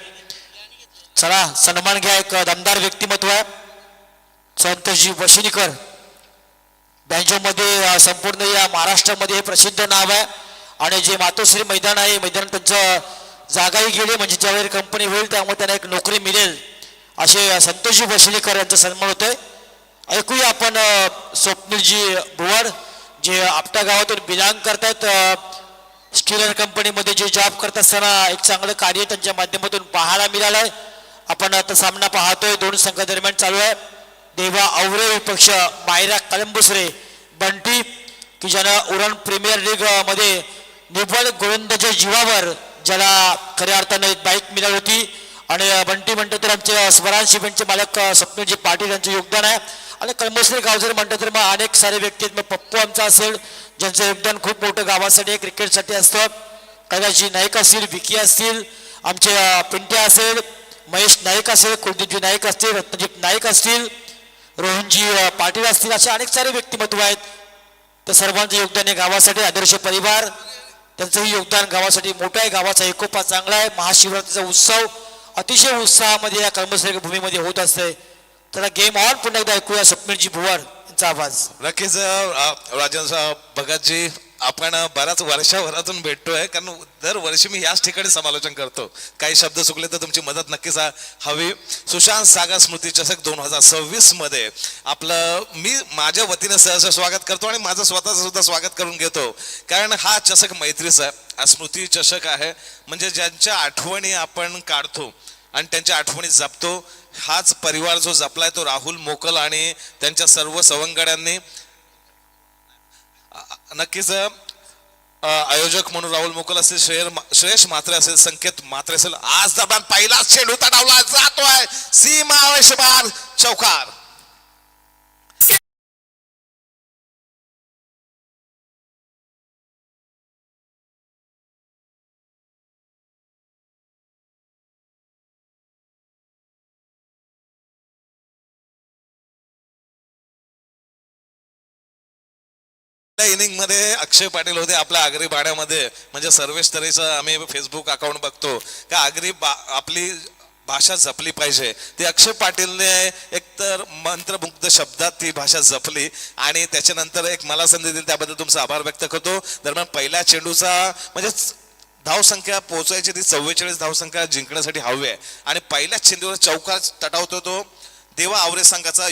चला सन्मान घ्या. एक दमदार व्यक्तिमत्व आहे संतोषजी वशिनीकर, बँजो मध्ये संपूर्ण या महाराष्ट्रामध्ये हे प्रसिद्ध नाव आहे. आणि जे मातोश्री मैदान आहे, मैदान त्यांचं जागाही गेली, म्हणजे ज्यावेळी कंपनी होईल त्यामुळे त्यांना एक नोकरी मिळेल, असे संतोषजी वशिनीकर यांचा सन्मान होतोय. ऐकूया आपण स्वप्नीलजी भुवड जे आपटा गावातून बिलॉंग करतात, स्टील अँड कंपनीमध्ये जे जॉब करत असताना एक चांगलं कार्य त्यांच्या माध्यमातून पाहायला मिळालंय. आपण आता सामना पाहतोय, दोन संघादरम्यान चालू आहे. देवा आवरे विपक्ष मायरा कळंबुसरे बंटी, की ज्यानं उरण प्रीमियर लीग मध्ये निव्वळ गोलंदाजी जीवावर ज्याला खऱ्या अर्थानं एक बाईक मिळाली होती. आणि बंटी म्हणतो तर आमचे स्वरांशी इव्हेंटचे मालक स्वप्नजी पाटील यांचं योगदान आहे. आणि कळंबुसरे गाव जर म्हणतो तर मग अनेक सारे व्यक्ती आहेत. मग पप्पू आमचा असेल, ज्यांचं योगदान खूप मोठं गावासाठी क्रिकेटसाठी असतं. कैलासजी नाईक असतील, विकी असतील, आमचे पिंट्या असेल, महेश नाईक असेल, कुलदीपजी नाईक असतील, रत्नजीत नाईक असतील, रोहनजी पाटील असतील, असे अनेक सारे व्यक्तिमत्व आहेत. तर सर्वांचं योगदान आहे गावासाठी. आदर्श परिवार त्यांचंही योगदान गावासाठी मोठं आहे. गावाचा एकोपा चांगला आहे. महाशिवरात्रीचा उत्सव अतिशय उत्साहामध्ये या कळंबुसरे भूमीमध्ये होत असते. त्याला गेम ऑन पुन्हा एकदा ऐकूया स्वप्नीलजी भुवर यांचा आवाज. नक्कीच राजन भगतजी, आपण बऱ्याच वर्षाभरातून भेटतोय, कारण दरवर्षी मी याच ठिकाणी समालोचन करतो. काही शब्द चुकले तर तुमची मदत नक्कीच हवी. सुशांत सागर स्मृती चषक 2026 मध्ये आपलं मी माझ्या वतीने सहर्ष स्वागत करतो आणि माझं स्वतःचं सुद्धा स्वागत करून घेतो. कारण हा चषक मैत्रीचा आहे, हा स्मृती चषक आहे. म्हणजे ज्यांच्या आठवणी आपण काढतो आणि त्यांच्या आठवणी जपतो, हाच परिवार जो जपलाय तो राहुल मोकल आणि त्यांच्या सर्व सवंगड्यांनी. नक्कीच आयोजक म्हणून राहुल मोकल असेल, श्रेयश म्हात्रे असेल, संकेत म्हात्रे असेल. आज दरम्यान पहिलाच चेंडू तडावला जातोय, सीमावेशबार चौकार. इनिंग मध्ये अक्षय पाटील होते आपल्या आगरी भाड्यामध्ये. म्हणजे सर्वेश तऱ्हेचं आम्ही फेसबुक अकाउंट बघतो का आगरी आपली भाषा जपली पाहिजे. ती अक्षय पाटीलने एकतर मंत्रमुग्ध शब्दात ती भाषा जपली आणि त्याच्यानंतर एक मला संधी दिली त्याबद्दल तुमचा आभार व्यक्त करतो. दरम्यान पहिल्या चेंडूचा म्हणजे धावसंख्या पोहोचायची ती 44 धावसंख्या जिंकण्यासाठी हवी आहे आणि पहिल्याच चेंडूवर चौकार तटावतो तो देवा आवरे संघाचा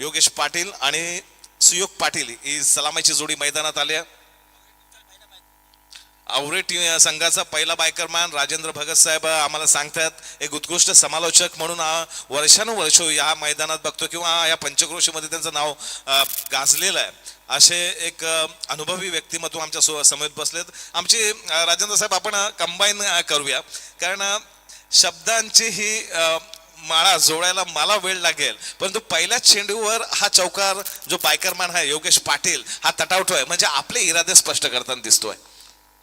योगेश पाटील आणि सुयोग पाटील ही सलामीची जोडी मैदानात आली. आवरे संघाचा पहिला बायकरमॅन राजेंद्र भगत साहेब आम्हाला सांगतात एक उत्कृष्ट समालोचक म्हणून वर्षानुवर्ष या मैदानात बघतो किंवा या पंचक्रोशीमध्ये त्यांचं नाव गाजलेलं आहे. असे एक अनुभवी व्यक्तिमत्व आमच्या समेत बसलेत. आमची राजेंद्र साहेब आपण कंबाईन करूया कारण शब्दांची ही माळा जोडायला मला वेळ लागेल परंतु पहिल्याच चेंडूवर हा चौकार जो बायकरमॅन आहे योगेश पाटील हा तटावतोय म्हणजे आपले इरादे स्पष्ट करताना दिसतोय.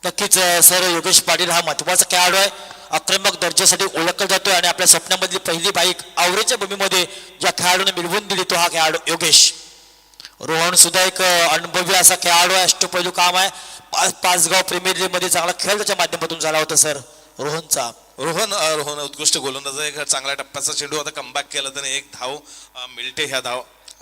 नक्कीच सर, योगेश पाटील हा महत्वाचा खेळाडू आहे. आक्रमक दर्जासाठी ओळखला जातोय आणि आपल्या स्वप्नामधली पहिली बाईक आवरेच्या भूमीमध्ये ज्या खेळाडूने मिळवून दिली तो हा खेळाडू योगेश. रोहन सुद्धा एक अनुभवी असा खेळाडू आहे. अष्टपैलू काम आहे. पाचगाव प्रीमियर लीग मध्ये चांगला खेळ त्याच्या माध्यमातून झाला होता सर रोहनचा. रोहन उत्कृष्ट गोलंदाज एक चांगल्या टप्प्याचा चेंडू आता कमबॅक केला त्याने एक धाव मिळते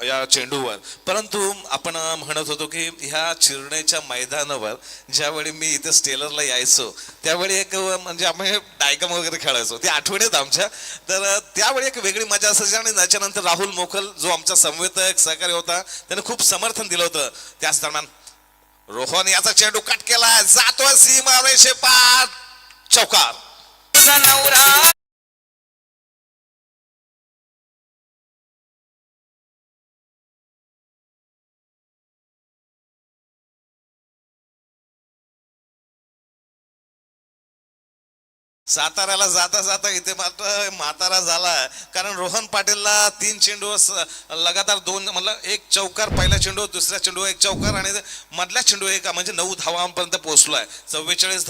या चेंडूवर. परंतु आपण म्हणत होतो की ह्या चिरण्याच्या मैदानावर ज्यावेळी मी इथे स्टेलरला यायचो त्यावेळी एक म्हणजे आम्ही डायगम वगैरे खेळायचो ते आठवणीत आमच्या. तर त्यावेळी एक वेगळी मजा असायची आणि त्याच्यानंतर राहुल मोखल जो आमचा संवेदक सहकारी होता त्याने खूप समर्थन दिलं होतं. त्याच दरम्यान रोहन याचा चेंडू कट केला जातोय सीमा रेषे पार चौकार. साताऱ्याला जाता जाता इथे मात्र म्हातारा झाला कारण रोहन पाटीलला 3 चेंडूवर लगातार 2 मतलब एक चौकार पहिल्या चेंडू दुसऱ्या चेंडू एक चौकार आणि मधल्या चेंडू एक म्हणजे 9 धावांपर्यंत पोहोचलोय. 44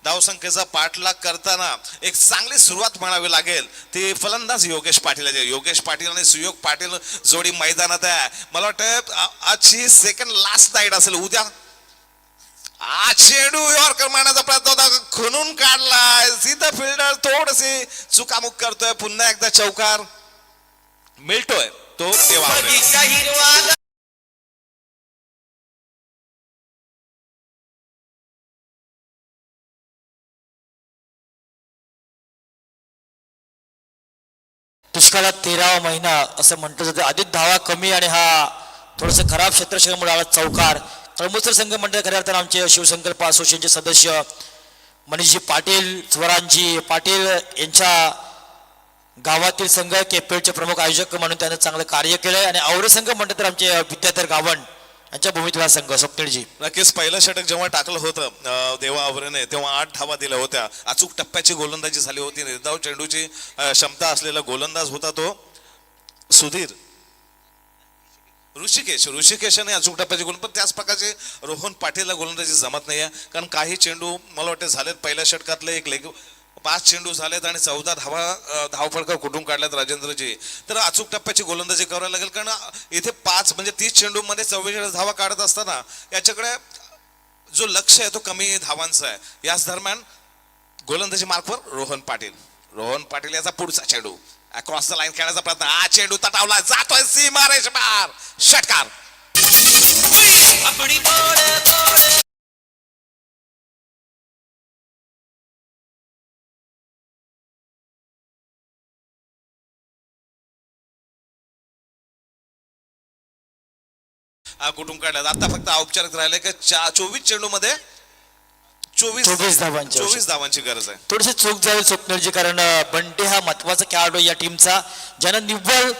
धावसंख्येचा पाठलाग करताना एक चांगली सुरुवात म्हणावी लागेल ती फलंदाज योगेश पाटील आणि सुयोग पाटील जोडी मैदानात आहे. मला वाटतं आजची सेकंड लास्ट नाईट असेल. उद्या चेंडू यॉर्कर मारण्याचा प्रयत्न होता खुनून काढलाय सीधा फिल्डर थोडीशी चुकामुक करतोय. पुन्हा एकदा चौकार मिळतोय तो देवा. दुष्काळात 13वा महिना असं म्हटलं जातं. अधिक धावा कमी आणि हा थोडस खराब क्षेत्रक्षेत्रामुळे आला चौकार. कळमुसर संघ मंडळ खऱ्या अर्थानं आमचे शिवसंकल्प असोसिएशनचे सदस्य मनीषजी पाटील स्वरांजी पाटील यांच्या गावातील संघ केपेडचे प्रमुख आयोजक म्हणून त्यानं चांगलं कार्य केलंय आणि आवरे संघ म्हणतात तर आमचे विद्याधर गावण यांच्या भूमीतला संघ स्वप्नीलजी. नक्कीच पहिलं षटक जेव्हा टाकलं होतं देवा आवरेने तेव्हा 8 धावा दिल्या होत्या. अचूक टप्प्याची गोलंदाजी झाली होती. निर्धाव चेंडूची क्षमता असलेला गोलंदाज होता तो सुधीर ऋषिकेशाने अचूक टप्प्याची गोलंदाज. पण त्याच प्रकारचे रोहन पाटीलला गोलंदाजी जमत नाहीये कारण काही चेंडू मला वाटतं झालेत पहिल्या षटकातले 5 चेंडू झालेत आणि 14 धावफळका कुठून काढल्यात राजेंद्रजी. तर अचूक टप्प्याची गोलंदाजी करायला लागेल कारण इथे 5 म्हणजे 30 चेंडू मध्ये 44 धावा काढत असताना याच्याकडे जो लक्ष आहे तो कमी धावांचा आहे. याच दरम्यान गोलंदाजी मार्कवर रोहन पाटील याचा पुढचा चेंडू अक्रॉस द लाईन खेळण्याचा प्रयत्न. हा चेंडू तटावला जातोय सीमा रेषे पार षटकार. कुठून काढला आता फक्त औपचारिक राहिले की 24 चेंडू मध्ये 24 धावांची गरज आहे. थोडीशी चूक झाली स्वप्नीलजी कारण बंटे हा महत्वाचा खेळाडू या टीमचा ज्यानं निव्वळ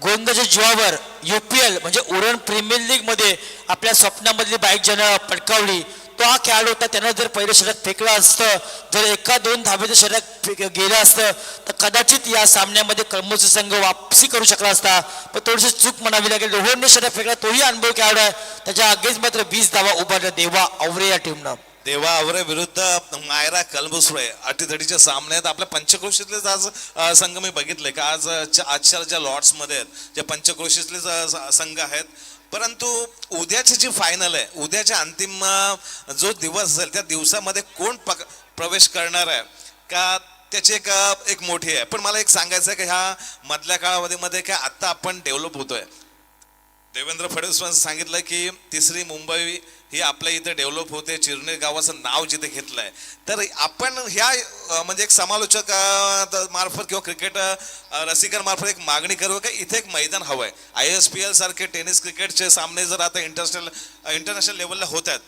गोलंदाजी जीवावर UPL म्हणजे उरण प्रीमियर लीग मध्ये आपल्या स्वप्नामधली बाईक ज्यानं पटकावली तो हा खेळाडू होता. त्यानं जर पहिलं षटक फेकलं असतं जर 1-2 धावेचं षटक गेलं असतं तर कदाचित या सामन्यामध्ये कळमुसर संघ वापसी करू शकला असता. पण थोडीशी चूक म्हणावी लागेल. रोहनने षटक फेकला तोही अनुभव खेळाडू आहे. त्याच्या अगेन्स्ट मात्र 20 धावा उभारल्या देवा आवरे या टीमनं. देवा आवरे विरुद्ध मायरा कलबुसरे अटीतटीच्या सामन्यात आपल्या पंचक्रोशीतलेच आज संघ मी बघितले का आजच्या ज्या लॉट्स मध्ये जे पंचक्रोशीतले संघ आहेत परंतु उद्याची जी फायनल आहे उद्याच्या अंतिम जो दिवस असेल त्या दिवसामध्ये कोण प्रवेश करणार आहे का त्याची एक मोठी आहे. पण मला एक सांगायचं आहे की ह्या मधल्या काळामध्ये काय आता आपण डेव्हलप होतोय. देवेंद्र फडणवीस सांगितलं की तिसरी मुंबई ही आपल्या इथे डेव्हलप होते, चिरनेर गावाचं नाव जिथे घेतलंय. तर आपण ह्या म्हणजे एक समालोचक मार्फत किंवा क्रिकेट रसिकांमार्फत एक मागणी करू का इथे एक मैदान हवंय. ISPL सारखे टेनिस क्रिकेटचे सामने जर आता इंटरनॅशनल लेवलला होत आहेत,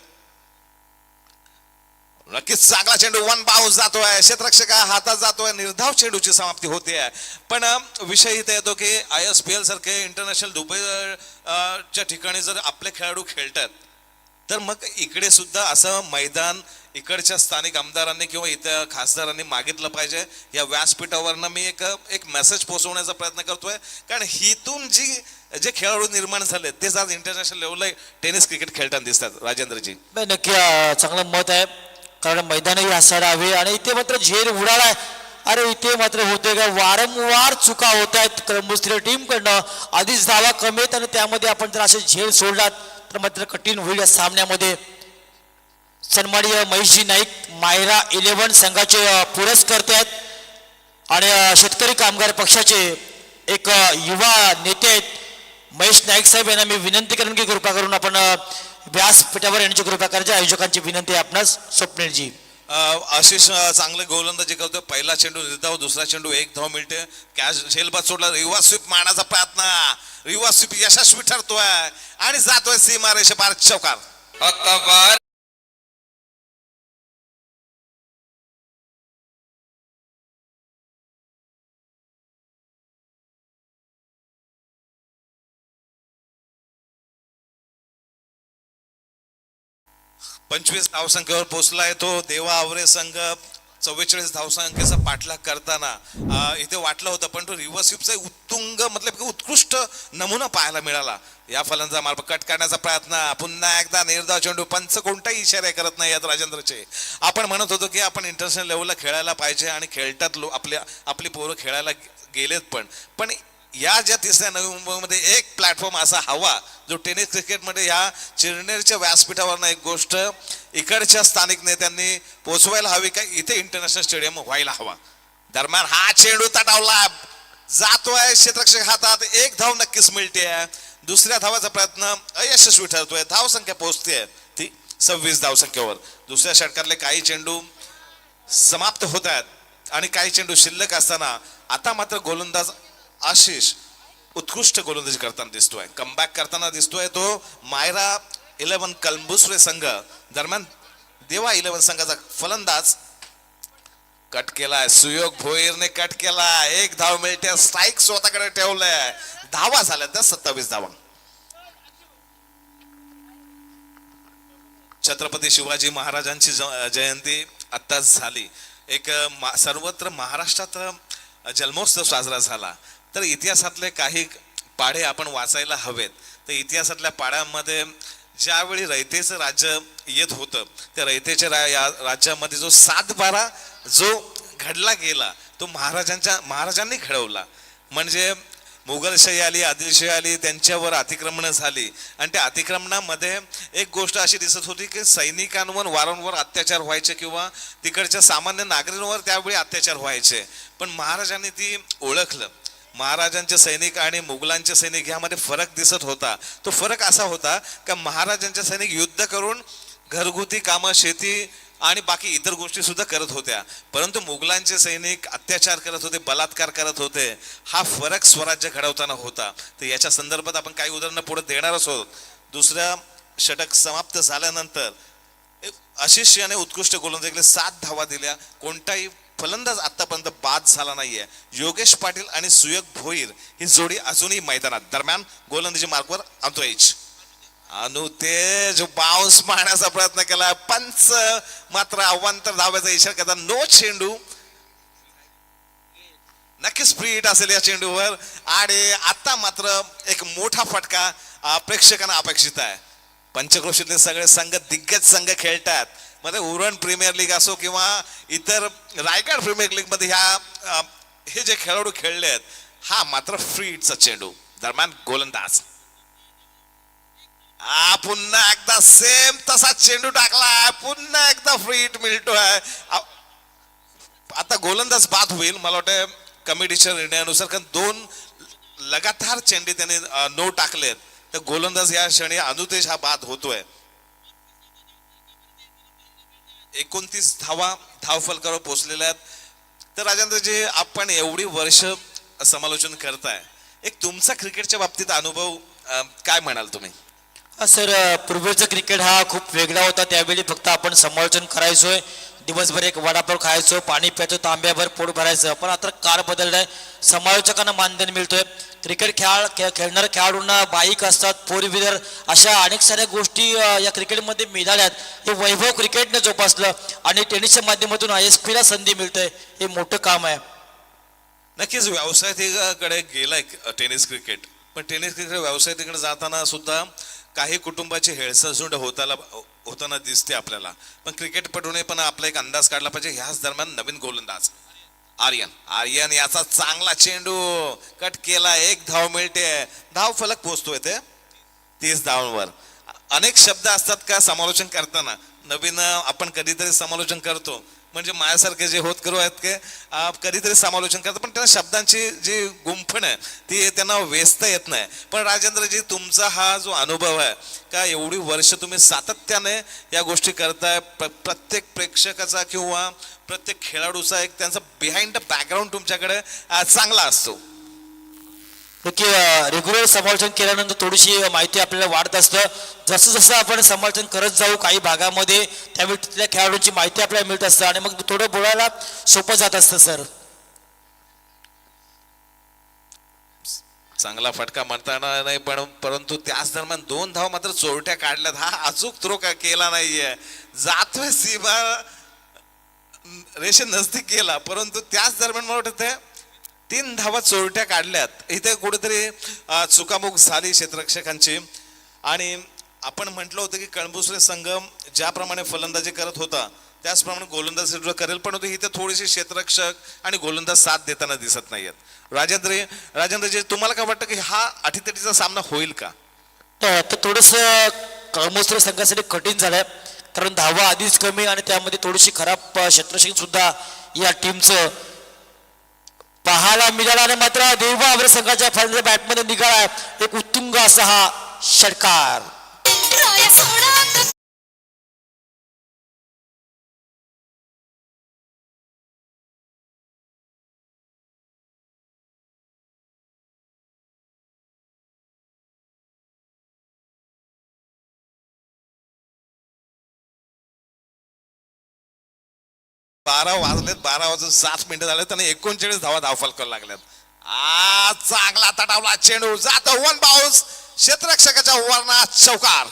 नक्कीच चांगला चेंडू वन बाउन्स जातोय, क्षेत्ररक्षक हातात जातोय, निर्धाव चेंडूची समाप्ती होते आहे. पण विषय इथे येतो की ISPL सारखे इंटरनॅशनल दुबईच्या ठिकाणी जर आपले खेळाडू खेळतात तर मग इकडे सुद्धा असं मैदान इकडच्या स्थानिक आमदारांनी किंवा इतर खासदारांनी मागितलं पाहिजे. या व्यासपीठावरनं मी एक मेसेज पोहोचवण्याचा प्रयत्न करतोय. कारण हिथून जे खेळाडू निर्माण झाले तेच आज इंटरनॅशनल लेवलला टेनिस क्रिकेट खेळताना दिसतात. राजेंद्रजी नक्की चांगलं मत आहे. कारण मैदानही असावे आणि इथे मात्र झेल उडालाय. अरे इथे मात्र होते का वारंवार चुका होत आहेत दुसऱ्या टीम कडनं. आधीच धावा कमी आहेत आणि त्यामध्ये आपण जर असे झेल सोडलात तर मात्र कठीण होईल. या सामन्यामध्ये सन्माननीय महेशजी नाईक मायरा 11 संघाचे पुरस्कर्ते आहेत आणि शेतकरी कामगार पक्षाचे एक युवा नेते आहेत महेश नाईक साहेब यांना मी विनंती करेन की कृपा करून आपण व्यासपीठावर येण्याची कृपा करायची. आयोजकांची विनंती आहे आपणास. स्वप्नीलजी आशिष चांगले गोलंदाजी करतोय. पहिला चेंडू निर्धाव, दुसरा चेंडू एक धाव मिळते. कॅच झेलबाद सोडला, रिव्हर्स स्वीप मारण्याचा प्रयत्न, रिव्हर्स स्वीप यशस्वी ठरतोय आणि जातोय सीमारेषे पार चौकार. आता बार 25 धावसंख्येवर पोहोचलाय तो देवा आवरे संघ. 44 धावसंख्येचा पाठलाग करताना इथे वाटलं होतं, पण तो रिव्हर्स स्वीपचा उत्तुंग मतलब उत्कृष्ट नमुना पाहायला मिळाला. या फलंदाजामार्फत कट करण्याचा प्रयत्न, पुन्हा एकदा निर्धाव चेंडू. पंच कोणताही इशारे करत नाही यात राजेंद्रचे. आपण म्हणत होतो की आपण इंटरनॅशनल लेवलला खेळायला पाहिजे आणि खेळतात आपली पोरं खेळायला गेलेत. पण या ज्या तिसऱ्या नवी मुंबईमध्ये एक प्लॅटफॉर्म असा हवा जो टेनिस क्रिकेटमध्ये या चिरनेरच्या व्यासपीठावरनं एक गोष्ट इकडच्या स्थानिक नेत्यांनी पोहोचवायला हवी का इथे इंटरनॅशनल स्टेडियम व्हायला हवा. दरम्यान हा चेंडू तटावला जातोय, क्षेत्ररक्षक हातात, एक धाव नक्कीच मिळते. दुसऱ्या धावाचा प्रयत्न अयशस्वी ठरतोय. धावसंख्या पोहोचते ती 26 धावसंख्येवर. दुसऱ्या षटकातले काही चेंडू समाप्त होत आहेत आणि काही चेंडू शिल्लक असताना आता मात्र गोलंदाज आशिष उत्कृष्ट गोलंदाजी करताना दिसतोय, कमबॅक करताना दिसतोय तो मायरा 11 कलंबुसरे संघ. दरम्यान देवा 11 संघाचा फलंदाज कट केलाय, सुयोग भोईरने कट केला, एक धाव मिळते, स्ट्राईक स्वतःकडे ठेवलंय. धावा झाल्या त्या 27 धावा. छत्रपती शिवाजी महाराजांची जयंती आत्ताच झाली. एक सर्वत्र महाराष्ट्रात जन्मोत्सव साजरा झाला. तर इतिहासातले काही पाढे आपण वाचायला हवेत. तर इतिहासातल्या पाड्यामध्ये ज्यावेळी रयतेचं राज्य येत होतं त्या रयतेच्या राज्यामध्ये जो 7-12 जो घडला गेला तो महाराजांनी घडवला. म्हणजे मुघलशाही आली, आदिलशाही आली, त्यांच्यावर अतिक्रमणं झाली आणि त्या अतिक्रमणामध्ये एक गोष्ट अशी दिसत होती की सैनिकांवर वारंवार अत्याचार व्हायचे किंवा तिकडच्या सामान्य नागरिकांवर त्यावेळी अत्याचार व्हायचे. पण महाराजांनी ती ओळखलं. महाराजांचे सैनिक आणि मुघलांचे सैनिक यामध्ये फरक दिसत होता. तो फरक असा होता का महाराजांचे सैनिक युद्ध करून घरगुती कामं, शेती आणि बाकी इतर गोष्टी सुद्धा करत होत्या, परंतु मुघलांचे सैनिक अत्याचार करत होते, बलात्कार करत होते. हा फरक स्वराज्य घडवताना होता. तर याच्या संदर्भात आपण काही उदाहरणं पुढे देणारच आहोत. दुसऱ्या षटक समाप्त झाल्यानंतर आशिष याने उत्कृष्ट गोलंदाजी केली, 7 धावा दिल्या. कोणताही फलंदाज आतापर्यंत बाद झाला नाहीये. योगेश पाटील आणि सुयोग भोईर ही जोडी अजूनही मैदानात. दरम्यान गोलंदाजी मार्कवर अनुतेज बाउन्स मारण्याचा प्रयत्न केला. पंच मात्र अवांतर धाव्याचा इशारा करतात. नो चेंडू, नक्कीच फ्री हिट असेल या चेंडूवर. आणि आता मात्र एक मोठा फटका प्रेक्षकांना अपेक्षित आहे. पंचक्रोशीतले सगळे संघ, दिग्गज संघ खेळतात. मध्ये उरण प्रीमियर लीग असो किंवा इतर रायगड प्रीमियर लीग मध्ये हे जे खेळाडू खेळले आहेत, हा मात्र फ्री हिटचा चेंडू. दरम्यान गोलंदाज पुन्हा एकदा सेम तसा चेंडू टाकला, पुन्हा एकदा फ्री हिट मिळतोय. आता गोलंदाज बाद होईल मला वाटतं कमिटीच्या निर्णयानुसार, कारण 2 लगातार चेंडे त्याने नो टाकलेत, तर गोलंदाज या क्षणी अनुतेज हा बाद होतोय. 29 धाव फलकावर पोहोचलेल्या आहेत. तर राजेंद्रजी, आपण एवढी वर्ष समालोचन करताय, एक तुमचा क्रिकेटच्या बाबतीत अनुभव काय म्हणाल तुम्ही? सर, पूर्वीचं क्रिकेट हा खूप वेगळा होता. त्यावेळी फक्त आपण समालोचन करायचोय, दिवसभर एक वडापाव खायचो, पाणी प्यायचो, तांब्याभर पोट भरायचं. पण आता काळ बदललाय, समालोचकांना मानधन मिळतोय. क्रिकेट खेळणाऱ्या खेळाडूंना बाईक असतात, 4 व्हीलर, अशा अनेक साऱ्या गोष्टी या क्रिकेटमध्ये मिळाल्यात. हे वैभव क्रिकेटने जोपासलं आणि टेनिसच्या माध्यमातून ISP ला संधी मिळते, हे मोठं काम आहे. नक्कीच व्यवसायाकडे गेलाय टेनिस क्रिकेट, पण टेनिस क्रिकेट व्यवसायाकडे जाताना सुद्धा काही कुटुंबाची हेळसांड होताना दिसते आपल्याला. पण क्रिकेटपटूने पण आपला एक अंदाज काढला पाहिजे. ह्याच दरम्यान नवीन गोलंदाज आर्यन याचा चांगला चेंडू कट केला, 1 धाव मिळते, धाव फलक पोहोचतोय ते 30 धावांवर. अनेक शब्द असतात का समालोचन करताना, नवीन आपण कधीतरी समालोचन करतो, म्हणजे माझ्यासारखे जे होत करू आहेत की कधीतरी समालोचन करतात, पण त्यांना शब्दांची जी गुंफण आहे ती त्यांना वेचता येत नाही. पण राजेंद्रजी, तुमचा हा जो अनुभव आहे का, एवढी वर्ष तुम्ही सातत्याने या गोष्टी करताय, प्रत्येक प्रेक्षकाचा किंवा प्रत्येक खेळाडूचा एक त्यांचा बिहाइंड द बॅकग्राऊंड तुमच्याकडे चांगला असतो. की रेग्युलर समालोचन केल्यानंतर थोडीशी माहिती आपल्याला वाढत असतं. जसं जसं आपण समालोचन करत जाऊ काही भागामध्ये, त्यावेळी तिथल्या खेळाडूंची माहिती आपल्याला मिळत असतं आणि मग थोडं बोलायला सोपं जात असतं. सर, चांगला फटका म्हणता नाही, पण परंतु त्याच दरम्यान 2 धाव मात्र चोरट्या काढल्यात. हा अचूक थ्रो केला नाहीये, जातोय सीमा रेषे नजदीक गेला, परंतु त्याच दरम्यान मला वाटतं 3 धावा चोरट्या काढल्यात. इथे कुठेतरी चुकामुक झाली क्षेत्ररक्षकांची. आणि आपण म्हटलं होतं की कळंबुसरे संघ ज्याप्रमाणे फलंदाजी करत होता त्याचप्रमाणे गोलंदाज करेल, पण इथे थोडीशी क्षेत्ररक्षक आणि गोलंदाज साथ देताना दिसत नाहीयेत. राजेंद्रजी, तुम्हाला काय वाटतं की हा अटीतटीचा सामना होईल का? तर थोडंसं कळंबुसरे संघासाठी कठीण झालंय, कारण धावा आधीच कमी आणि त्यामध्ये थोडीशी खराब क्षेत्ररक्षक सुद्धा या टीमचं पाहायला मिळाला. आणि मात्र देवा आवरे संघाच्या फलंदाज बॅटमध्ये निघाला एक उत्तुंग असा हा षटकार. राया सोडा बारा वाजलेत, 12 वाजून 7 मिनिटं झालेत आणि 39 धावा धावफलकावर लागल्यात. चांगला तटावला चेंडू जातो, 1 बाउन्स, क्षेत्ररक्षकाच्या वर्णात चौकार.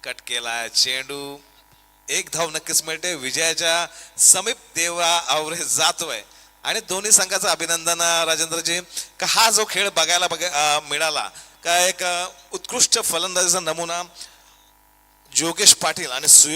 कट केला चेंडू, 1 धाव नक्कीच मिळते. विजयाच्या समीप देवा आवरे जातोय आणि दोन्ही संघाचं अभिनंदन राजेंद्रजी, का हा जो खेळ बघायला मिळाला का, एक उत्कृष्ट फलंदाजीचा नमुना जोगेश पाटील आणि सुयोग